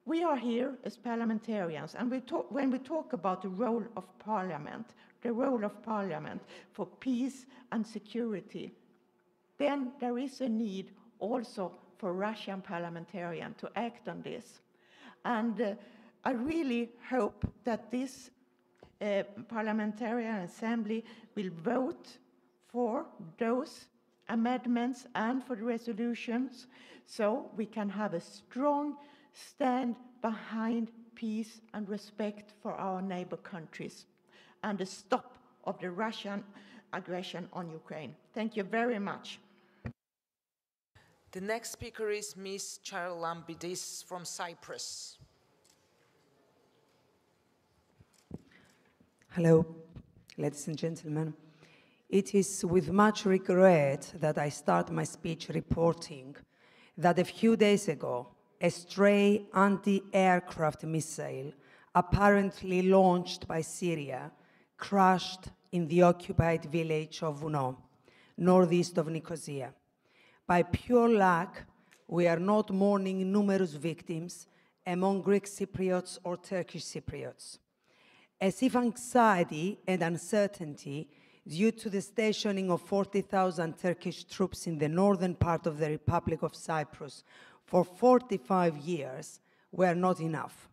we are here as parliamentarians, and when we talk about the role of parliament for peace and security, then there is a need also for Russian parliamentarians to act on this. And I really hope that this parliamentarian assembly will vote for those amendments and for the resolutions, so we can have a strong stand behind peace and respect for our neighbor countries and the stop of the Russian aggression on Ukraine. Thank you very much. The next speaker is Ms. Charalambidis from Cyprus. Hello, ladies and gentlemen. It is with much regret that I start my speech reporting that a few days ago, a stray anti-aircraft missile, apparently launched by Syria, crashed in the occupied village of Vouno, northeast of Nicosia. By pure luck, we are not mourning numerous victims among Greek Cypriots or Turkish Cypriots. As if anxiety and uncertainty due to the stationing of 40,000 Turkish troops in the northern part of the Republic of Cyprus for 45 years were not enough.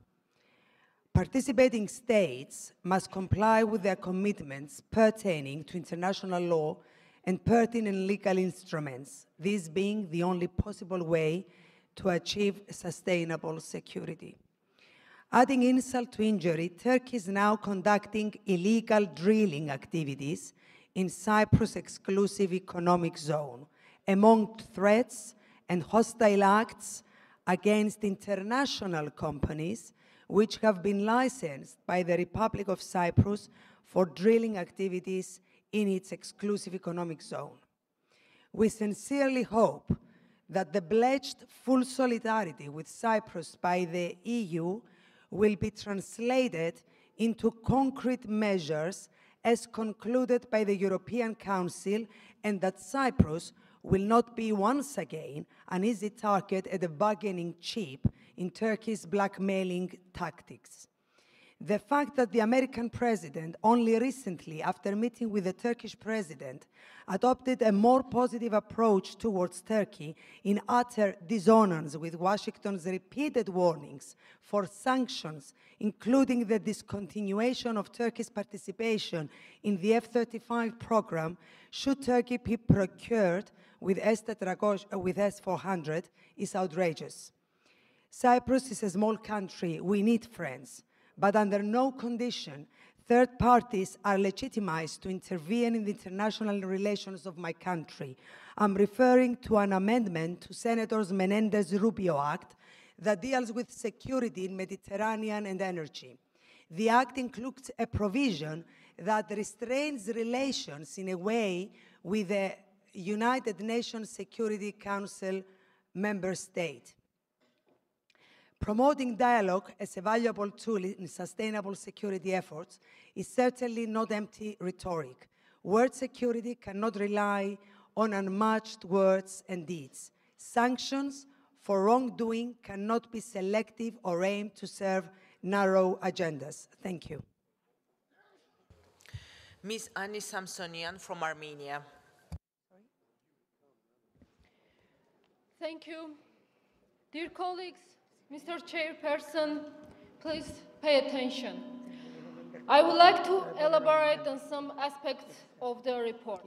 Participating states must comply with their commitments pertaining to international law and pertinent legal instruments, this being the only possible way to achieve sustainable security. Adding insult to injury, Turkey is now conducting illegal drilling activities in Cyprus' exclusive economic zone. Among threats and hostile acts against international companies, which have been licensed by the Republic of Cyprus for drilling activities in its exclusive economic zone. We sincerely hope that the pledged full solidarity with Cyprus by the EU will be translated into concrete measures as concluded by the European Council, and that Cyprus will not be once again an easy target at a bargaining chip in Turkey's blackmailing tactics. The fact that the American president only recently, after meeting with the Turkish president, adopted a more positive approach towards Turkey in utter dissonance with Washington's repeated warnings for sanctions, including the discontinuation of Turkey's participation in the F-35 program, should Turkey be procured with S-400, is outrageous. Cyprus is a small country. We need friends. But under no condition, third parties are legitimized to intervene in the international relations of my country. I'm referring to an amendment to Senators Menendez-Rubio Act that deals with security in Mediterranean and energy. The act includes a provision that restrains relations in a way with the United Nations Security Council member state. Promoting dialogue as a valuable tool in sustainable security efforts is certainly not empty rhetoric. World security cannot rely on unmatched words and deeds. Sanctions for wrongdoing cannot be selective or aimed to serve narrow agendas. Thank you. Ms. Annie Samsonian from Armenia. Thank you. Dear colleagues, Mr. Chairperson, please pay attention. I would like to elaborate on some aspects of the report.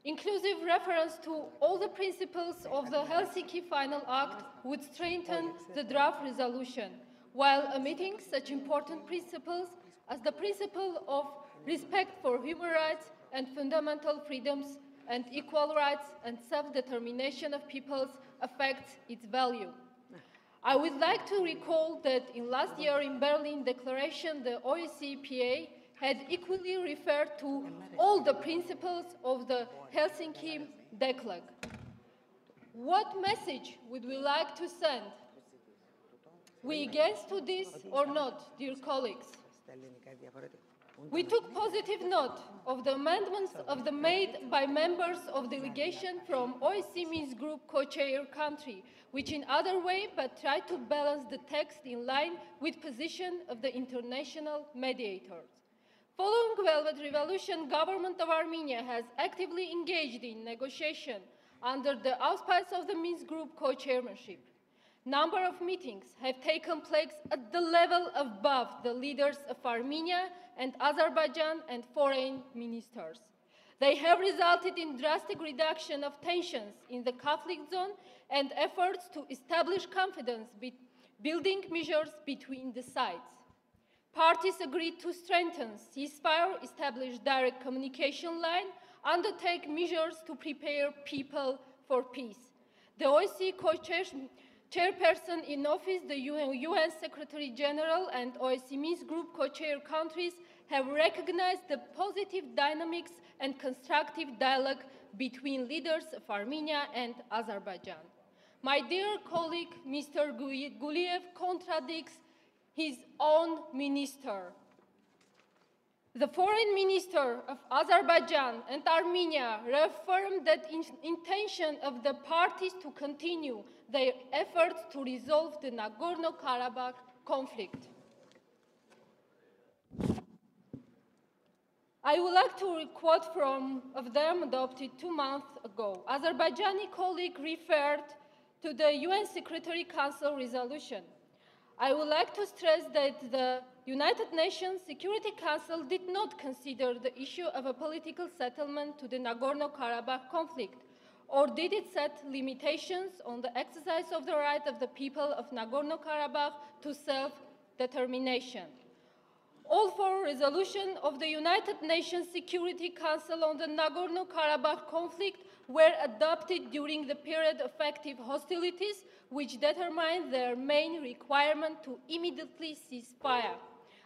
Inclusive reference to all the principles of the Helsinki Final Act would strengthen the draft resolution, while omitting such important principles as the principle of respect for human rights and fundamental freedoms and equal rights and self-determination of peoples affects its value. I would like to recall that in last year in Berlin Declaration, the OSCE had equally referred to all the principles of the Helsinki Declaration. What message would we like to send? We against to this or not, dear colleagues? We took positive note of the amendments made by members of delegation from OSCE Minsk Group co-chair country, which in other way but try to balance the text in line with position of the international mediators. Following Velvet Revolution, government of Armenia has actively engaged in negotiation under the auspices of the Minsk Group co-chairmanship. Number of meetings have taken place at the level above the leaders of Armenia and Azerbaijan and foreign ministers. They have resulted in drastic reduction of tensions in the conflict zone and efforts to establish confidence building measures between the sides. Parties agreed to strengthen ceasefire, establish direct communication line, undertake measures to prepare people for peace. The OSCE co-chairperson in office, the UN Secretary General and OSCE Minsk Group co-chair countries have recognized the positive dynamics and constructive dialogue between leaders of Armenia and Azerbaijan. My dear colleague, Mr. Guliev contradicts his own minister. The foreign minister of Azerbaijan and Armenia reaffirmed that intention of the parties to continue their efforts to resolve the Nagorno-Karabakh conflict. I would like to quote from them adopted 2 months ago. Azerbaijani colleague referred to the UN Security Council resolution. I would like to stress that the United Nations Security Council did not consider the issue of a political settlement to the Nagorno-Karabakh conflict, or did it set limitations on the exercise of the right of the people of Nagorno-Karabakh to self-determination. All 4 resolutions of the United Nations Security Council on the Nagorno-Karabakh conflict were adopted during the period of active hostilities, which determined their main requirement to immediately cease fire,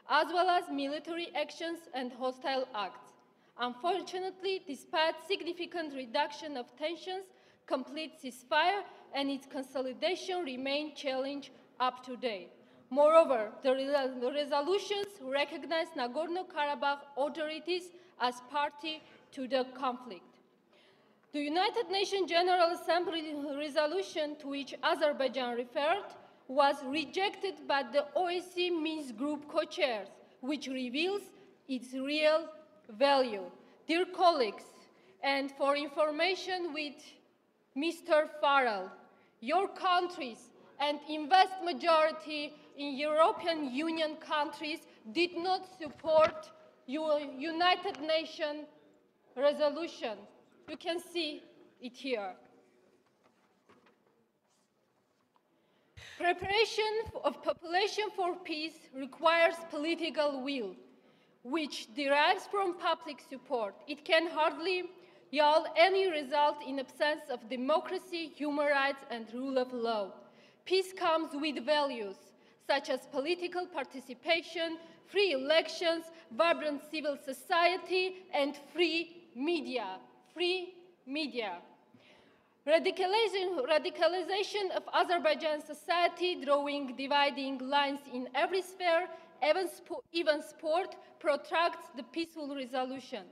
as well as military actions and hostile acts. Unfortunately, despite significant reduction of tensions, complete ceasefire and its consolidation remain challenged up to date. Moreover, the resolutions recognize Nagorno-Karabakh authorities as party to the conflict. The United Nations General Assembly resolution to which Azerbaijan referred was rejected by the OSCE Minsk Group co-chairs, which reveals its real value. Dear colleagues, and for information with Mr. Farrell, your countries and vast majority in European Union countries did not support your United Nations resolution. You can see it here. Preparation of population for peace requires political will, which derives from public support. It can hardly yield any result in absence of democracy, human rights, and rule of law. Peace comes with values such as political participation, free elections, vibrant civil society, and free media. Free media. Radicalization of Azerbaijan society, drawing dividing lines in every sphere, even sport, protracts the peaceful resolution.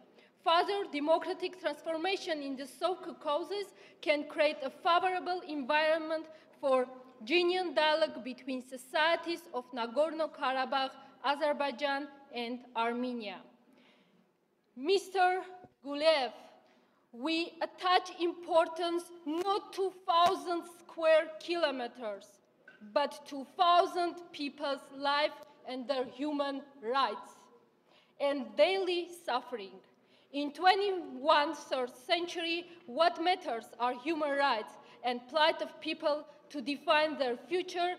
Further democratic transformation in the South Caucasus can create a favorable environment for genuine dialogue between societies of Nagorno-Karabakh, Azerbaijan, and Armenia. Mr. Gulev, we attach importance not to 1,000 square kilometers, but to 1,000 people's lives and their human rights and daily suffering. In 21st century, what matters are human rights and plight of people to define their future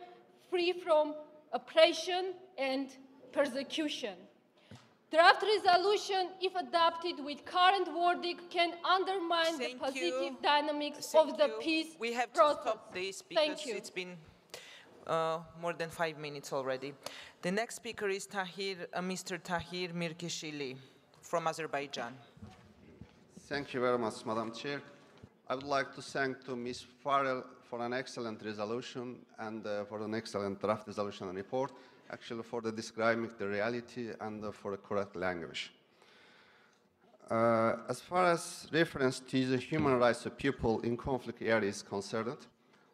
free from oppression and persecution. Draft resolution, if adopted with current wording, can undermine the positive dynamics of the peace process. We have to stop this because it's been more than 5 minutes already. The next speaker is Mr. Tahir Mirkishili from Azerbaijan. Thank you very much, Madam Chair. I would like to thank to Ms. Farrell for an excellent resolution and for an excellent draft resolution and report, actually for the describing the reality and for the correct language. As far as reference to the human rights of people in conflict areas is concerned,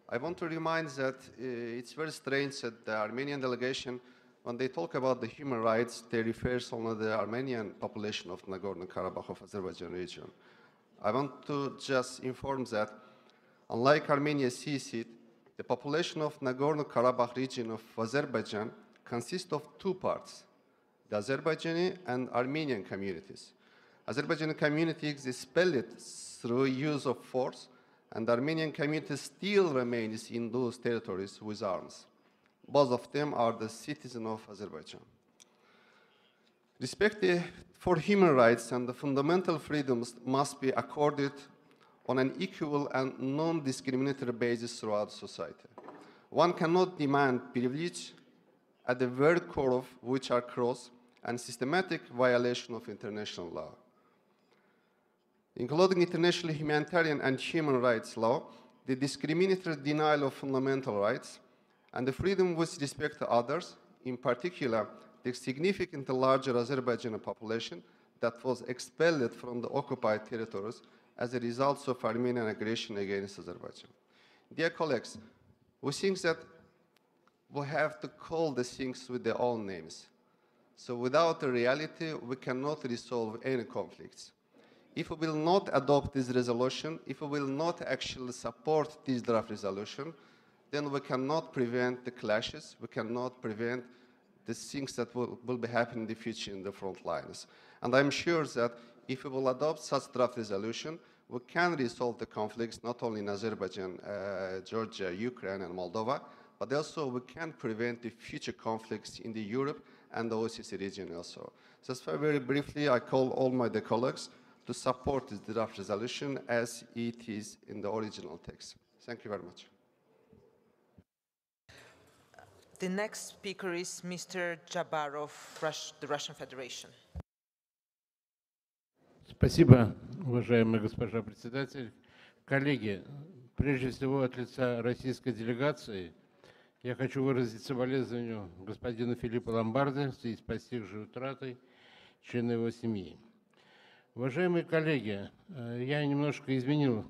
I want to remind that it's very strange that the Armenian delegation, when they talk about the human rights, they refer only to the Armenian population of Nagorno-Karabakh of Azerbaijan region. I want to just inform that, unlike Armenia sees it, the population of Nagorno-Karabakh region of Azerbaijan consists of two parts, the Azerbaijani and Armenian communities. Azerbaijani community is expelled through use of force, and the Armenian community still remains in those territories with arms. Both of them are the citizens of Azerbaijan. Respect for human rights and the fundamental freedoms must be accorded on an equal and non-discriminatory basis throughout society. One cannot demand privilege at the very core of which are crossed and systematic violation of international law. Including international humanitarian and human rights law, the discriminatory denial of fundamental rights, and the freedom with respect to others, in particular, the significantly larger Azerbaijani population that was expelled from the occupied territories as a result of Armenian aggression against Azerbaijan. Dear colleagues, we think that we have to call the things with their own names. So without the reality, we cannot resolve any conflicts. If we will not adopt this resolution, if we will not actually support this draft resolution, then we cannot prevent the clashes, we cannot prevent the things that will be happening in the future in the front lines. And I'm sure that if we will adopt such draft resolution, we can resolve the conflicts not only in Azerbaijan, Georgia, Ukraine, and Moldova, but also we can prevent the future conflicts in the Europe and the OSCE region also. Just very briefly, I call all my colleagues to support this draft resolution as it is in the original text. Thank you very much. The next speaker is Mr. Jabarov, the Russian Federation. Спасибо, уважаемая госпожа председатель. Коллеги, прежде всего от лица российской делегации я хочу выразить соболезнования господину Филиппу Ломбарде в связи с постигшей утратой члена его семьи. Уважаемые коллеги, я немножко изменил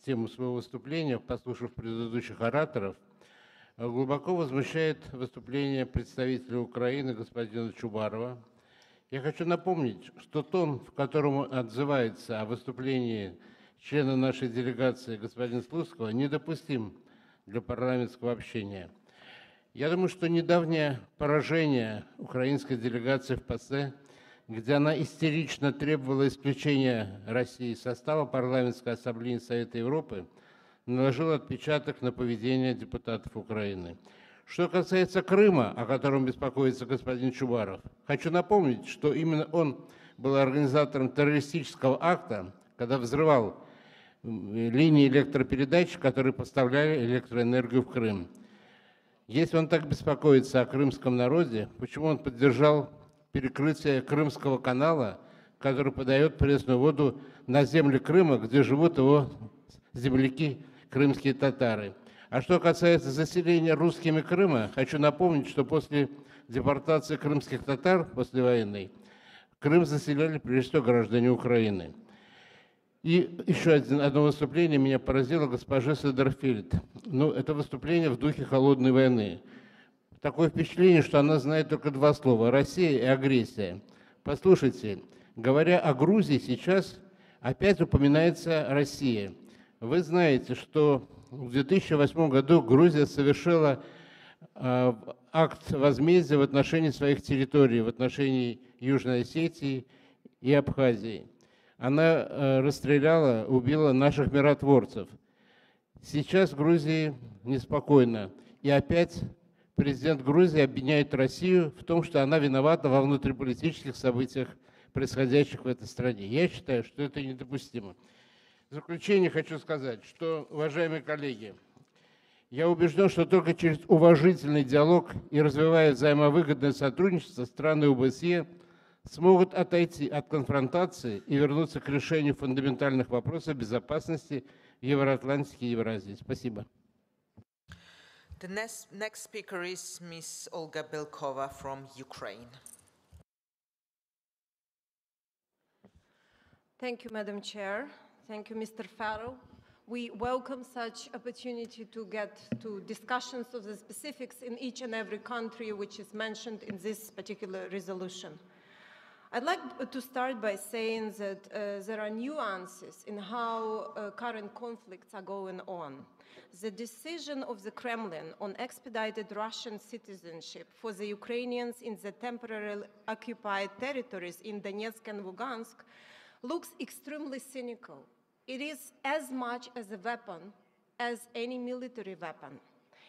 тему своего выступления, послушав предыдущих ораторов. Глубоко возмущает выступление представителя Украины господина Чубарова. Я хочу напомнить, что тон, в котором он отзывается о выступлении члена нашей делегации господина Слуцкого, недопустим для парламентского общения. Я думаю, что недавнее поражение украинской делегации в ПАСЕ, где она истерично требовала исключения России из состава парламентской ассамблеи Совета Европы, наложил отпечаток на поведение депутатов Украины. Что касается Крыма, о котором беспокоится господин Чубаров, хочу напомнить, что именно он был организатором террористического акта, когда взрывал линии электропередач, которые поставляли электроэнергию в Крым. Если он так беспокоится о крымском народе, почему он поддержал перекрытие Крымского канала, который подает пресную воду на земли Крыма, где живут его земляки, крымские татары? А что касается заселения русскими Крыма, хочу напомнить, что после депортации крымских татар послевоенной Крым заселяли прежде всего граждане Украины. И еще одно выступление меня поразило госпожи Седерфельд. Ну, это выступление в духе холодной войны. Такое впечатление, что она знает только два слова – Россия и агрессия. Послушайте, говоря о Грузии, сейчас опять упоминается Россия. Вы знаете, что в 2008 году Грузия совершила акт возмездия в отношении своих территорий, в отношении Южной Осетии и Абхазии. Она расстреляла, убила наших миротворцев. Сейчас в Грузии неспокойно. И опять президент Грузии обвиняет Россию в том, что она виновата во внутриполитических событиях, происходящих в этой стране. Я считаю, что это недопустимо. В заключение хочу сказать, что, уважаемые коллеги, я убежден, что только через уважительный диалог и развивая взаимовыгодное сотрудничество страны ОБСЕ смогут отойти от конфронтации и вернуться к решению фундаментальных вопросов безопасности в Евроатлантике и Евразии. Спасибо. The next speaker is Ms. Olga Belkova from Ukraine. Thank you, Madam Chair. Thank you, Mr. Farrell. We welcome such opportunity to get to discussions of the specifics in each and every country which is mentioned in this particular resolution. I'd like to start by saying that there are nuances in how current conflicts are going on. The decision of the Kremlin on expedited Russian citizenship for the Ukrainians in the temporarily occupied territories in Donetsk and Lugansk looks extremely cynical. It is as much as a weapon as any military weapon.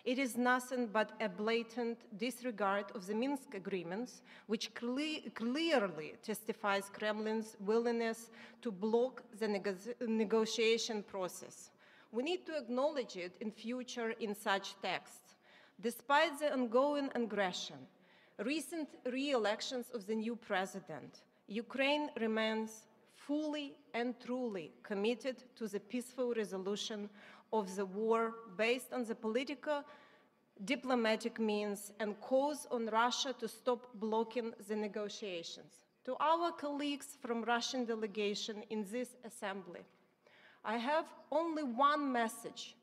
It is nothing but a blatant disregard of the Minsk agreements, which clearly testifies Kremlin's willingness to block the negotiation process. We need to acknowledge it in future in such texts. Despite the ongoing aggression, recent re-elections of the new president, Ukraine remains fully and truly committed to the peaceful resolution of the war based on the political, diplomatic means and calls on Russia to stop blocking the negotiations. To our colleagues from Russian delegation in this assembly, I have only one message.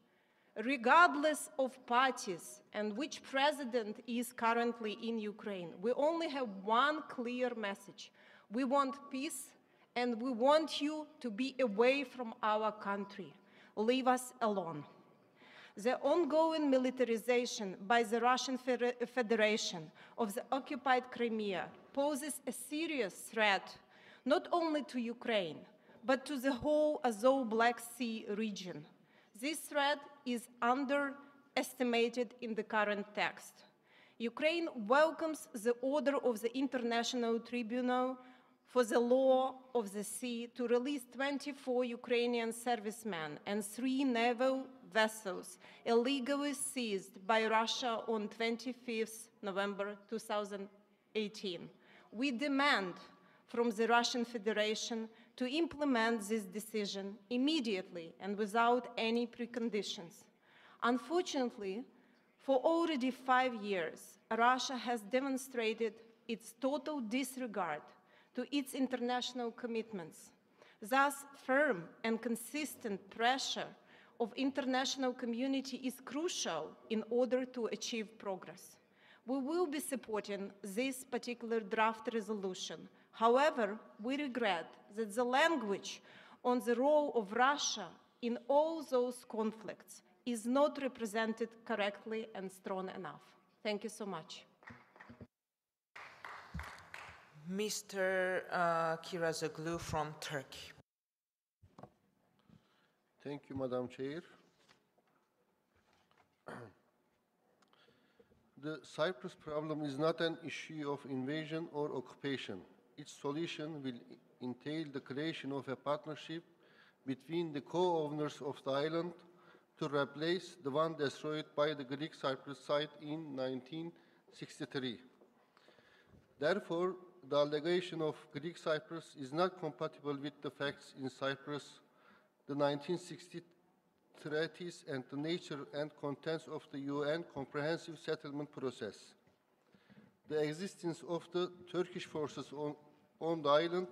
Regardless of parties and which president is currently in Ukraine, we only have one clear message. We want peace and we want you to be away from our country. Leave us alone. The ongoing militarization by the Russian Federation of the occupied Crimea poses a serious threat not only to Ukraine, but to the whole Azov Black Sea region. This threat is underestimated in the current text. Ukraine welcomes the order of the International Tribunal for the law of the sea to release 24 Ukrainian servicemen and 3 naval vessels illegally seized by Russia on 25th November 2018. We demand from the Russian Federation to implement this decision immediately and without any preconditions. Unfortunately, for already 5 years, Russia has demonstrated its total disregard to its international commitments. Thus, firm and consistent pressure of international community is crucial in order to achieve progress. We will be supporting this particular draft resolution. However, we regret that the language on the role of Russia in all those conflicts is not represented correctly and strong enough. Thank you so much. Mr. Kirazoglu from Turkey. Thank you, Madam Chair. The Cyprus problem is not an issue of invasion or occupation. Its solution will entail the creation of a partnership between the co-owners of the island to replace the one destroyed by the Greek Cyprus side in 1963. Therefore, the allegation of Greek Cyprus is not compatible with the facts in Cyprus, the 1960 treaties, and the nature and contents of the UN comprehensive settlement process. The existence of the Turkish forces on the island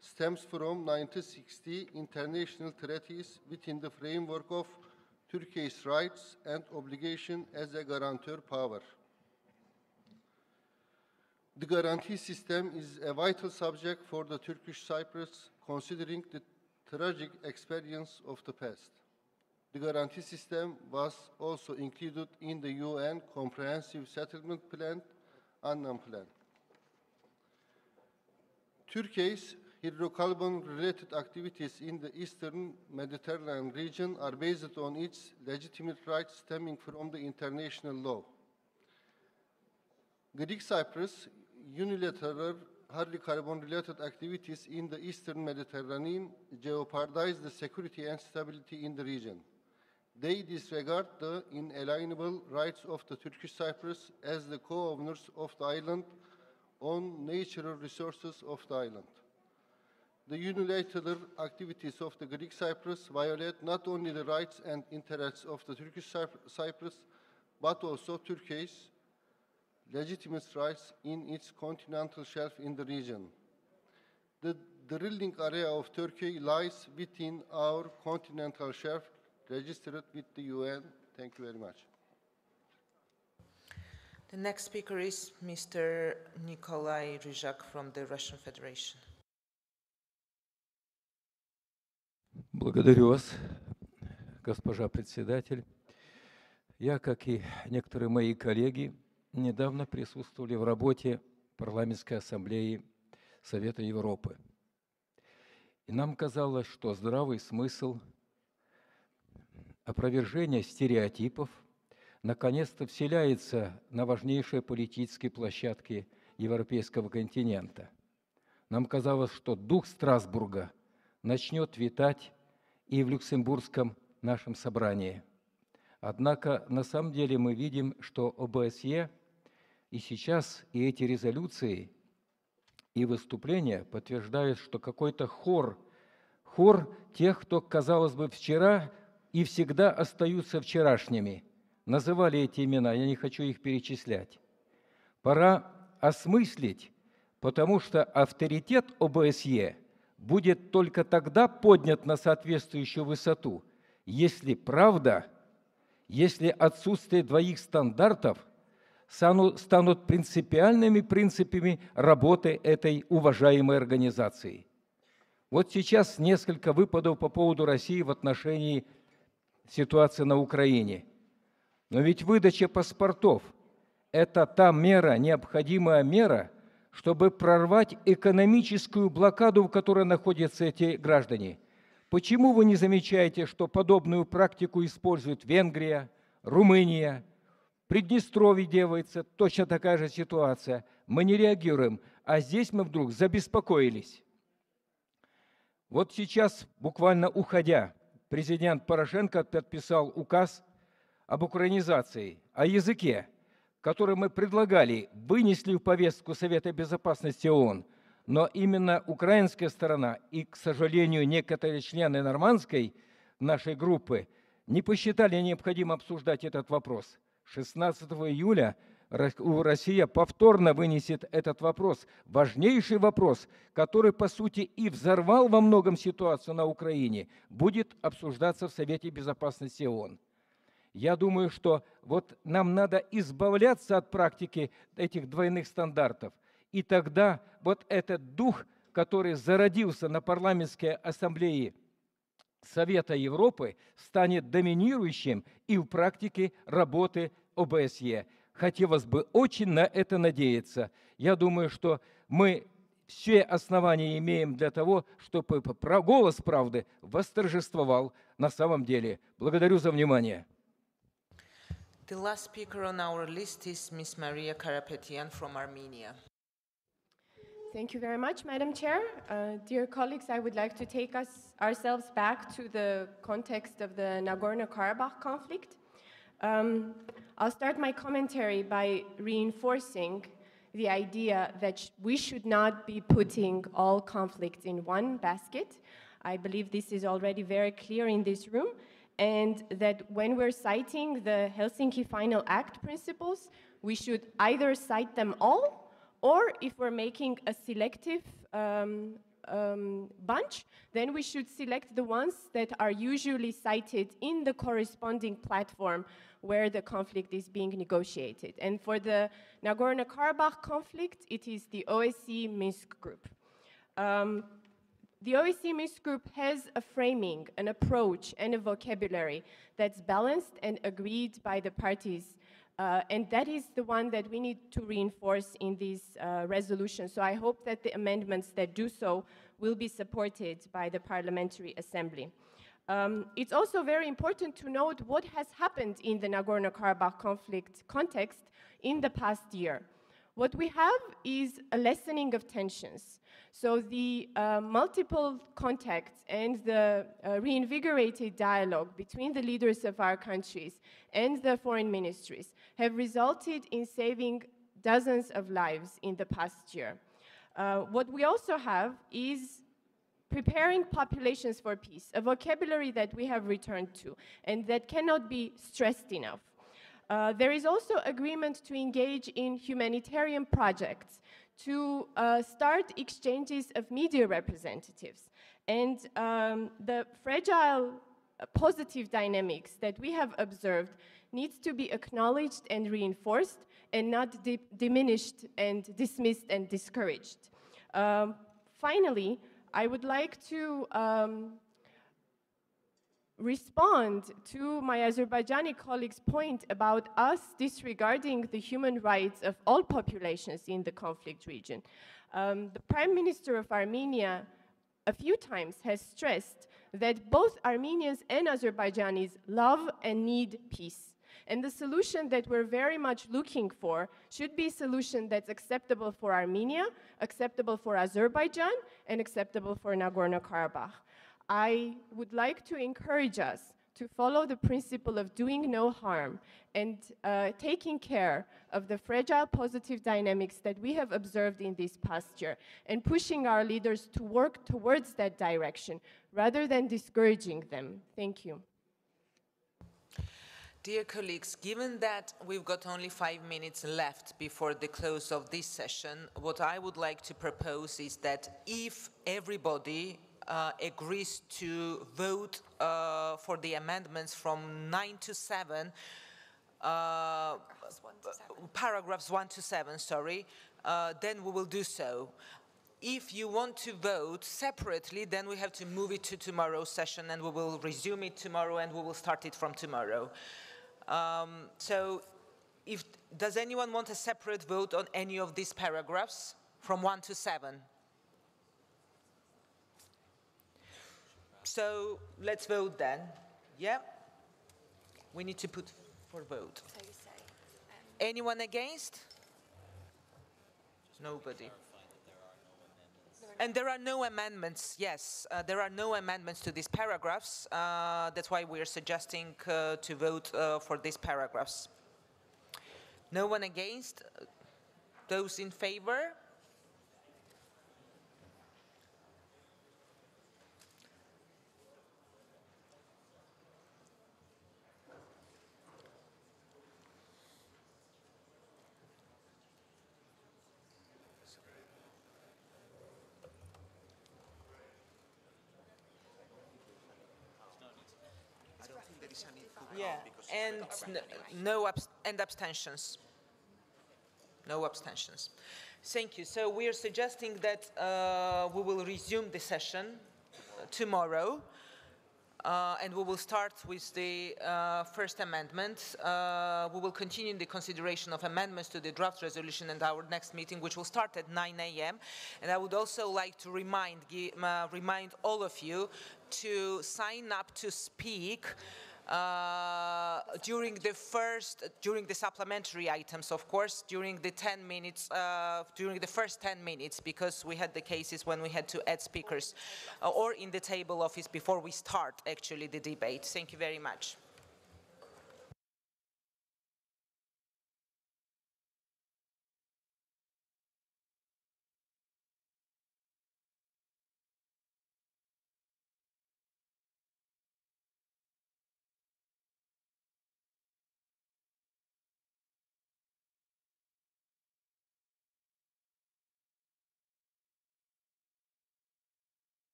stems from 1960 international treaties within the framework of Turkey's rights and obligation as a guarantor power. The guarantee system is a vital subject for the Turkish Cyprus, considering the tragic experience of the past. The guarantee system was also included in the UN Comprehensive Settlement Plan, Annan Plan. Turkey's hydrocarbon-related activities in the Eastern Mediterranean region are based on its legitimate rights stemming from the international law. Greek Cyprus unilateral hydrocarbon-related activities in the Eastern Mediterranean jeopardize the security and stability in the region. They disregard the inalienable rights of the Turkish Cyprus as the co-owners of the island on natural resources of the island. The unilateral activities of the Greek Cyprus violate not only the rights and interests of the Turkish Cyprus, but also Turkey's legitimate rights in its continental shelf in the region. The drilling area of Turkey lies within our continental shelf, registered with the UN. Thank you very much. The next speaker is Mr. Nikolai Ryzhak from the Russian Federation. Благодарю вас, госпожа председатель. Я, как и некоторые мои коллеги, недавно присутствовали в работе Парламентской ассамблеи Совета Европы. И нам казалось, что здравый смысл, опровержение стереотипов наконец-то вселяется на важнейшие политические площадки европейского континента. Нам казалось, что дух Страсбурга начнет витать и в Люксембургском нашем собрании. Однако на самом деле мы видим, что ОБСЕ и сейчас, и эти резолюции, и выступления подтверждают, что какой-то хор тех, кто, казалось бы, вчера и всегда остаются вчерашними. Называли эти имена, я не хочу их перечислять. Пора осмыслить, потому что авторитет ОБСЕ будет только тогда поднят на соответствующую высоту, если правда, если отсутствие двоих стандартов станут принципиальными принципами работы этой уважаемой организации. Вот сейчас несколько выпадов по поводу России в отношении ситуации на Украине. Но ведь выдача паспортов – это та мера, необходимая мера, чтобы прорвать экономическую блокаду, в которой находятся эти граждане. Почему вы не замечаете, что подобную практику использует Венгрия, Румыния, в Приднестровье делается точно такая же ситуация? Мы не реагируем. А здесь мы вдруг забеспокоились. Вот сейчас, буквально уходя, президент Порошенко подписал указ об украинизации, о языке, который мы предлагали, вынесли в повестку Совета Безопасности ООН, но именно украинская сторона и, к сожалению, некоторые члены нормандской нашей группы не посчитали необходимым обсуждать этот вопрос. 16 июля Россия повторно вынесет этот вопрос, важнейший вопрос, который, по сути, и взорвал во многом ситуацию на Украине, будет обсуждаться в Совете Безопасности ООН. Я думаю, что вот нам надо избавляться от практики этих двойных стандартов. И тогда вот этот дух, который зародился на парламентской ассамблее Совета Европы, станет доминирующим и в практике работы ОБСЕ. Хотелось бы очень на это надеяться. Я думаю, что мы все основания имеем для того, чтобы голос правды восторжествовал на самом деле. Благодарю за внимание. The last speaker on our list is Ms. Maria Karapetyan from Armenia. Thank you very much, Madam Chair. Dear colleagues, I would like to take ourselves back to the context of the Nagorno-Karabakh conflict. I'll start my commentary by reinforcing the idea that we should not be putting all conflicts in one basket. I believe this is already very clear in this room, and that when we're citing the Helsinki Final Act principles, we should either cite them all, or if we're making a selective bunch, then we should select the ones that are usually cited in the corresponding platform where the conflict is being negotiated. And for the Nagorno-Karabakh conflict, it is the OSCE Minsk Group. The OSCE Minsk Group has a framing, an approach, and a vocabulary that's balanced and agreed by the parties. And that is the one that we need to reinforce in this resolution. So I hope that the amendments that do so will be supported by the Parliamentary Assembly. It's also very important to note what has happened in the Nagorno-Karabakh conflict context in the past year. What we have is a lessening of tensions. So the multiple contacts and the reinvigorated dialogue between the leaders of our countries and the foreign ministries have resulted in saving dozens of lives in the past year. What we also have is preparing populations for peace, a vocabulary that we have returned to and that cannot be stressed enough. There is also agreement to engage in humanitarian projects, to start exchanges of media representatives. And the fragile positive dynamics that we have observed needs to be acknowledged and reinforced and not diminished and dismissed and discouraged. Finally, I would like to respond to my Azerbaijani colleague's point about us disregarding the human rights of all populations in the conflict region. The Prime Minister of Armenia a few times has stressed that both Armenians and Azerbaijanis love and need peace. And the solution that we're very much looking for should be a solution that's acceptable for Armenia, acceptable for Azerbaijan, and acceptable for Nagorno-Karabakh. I would like to encourage us to follow the principle of doing no harm and taking care of the fragile positive dynamics that we have observed in this past year and pushing our leaders to work towards that direction rather than discouraging them. Thank you. Dear colleagues, given that we've got only 5 minutes left before the close of this session, what I would like to propose is that if everybody agrees to vote for the amendments from 9 to 7, paragraphs 1 to 7, sorry, then we will do so. If you want to vote separately, then we have to move it to tomorrow's session and we will resume it tomorrow and we will start it from tomorrow. So does anyone want a separate vote on any of these paragraphs from 1 to 7? So let's vote then. Yeah? We need to put for vote. So you say, Anyone against? Nobody. And there are no amendments, yes. There are no amendments to these paragraphs. That's why we are suggesting to vote for these paragraphs. No one against? Those in favor? Yeah, and and abstentions. No abstentions. Thank you. So we are suggesting that we will resume the session tomorrow, and we will start with the first amendment. We will continue in the consideration of amendments to the draft resolution in our next meeting, which will start at 9 a.m. And I would also like to remind all of you to sign up to speak during the supplementary items, of course, during the 10 minutes, during the first 10 minutes, because we had the cases when we had to add speakers, or in the table office before we start actually the debate. Thank you very much.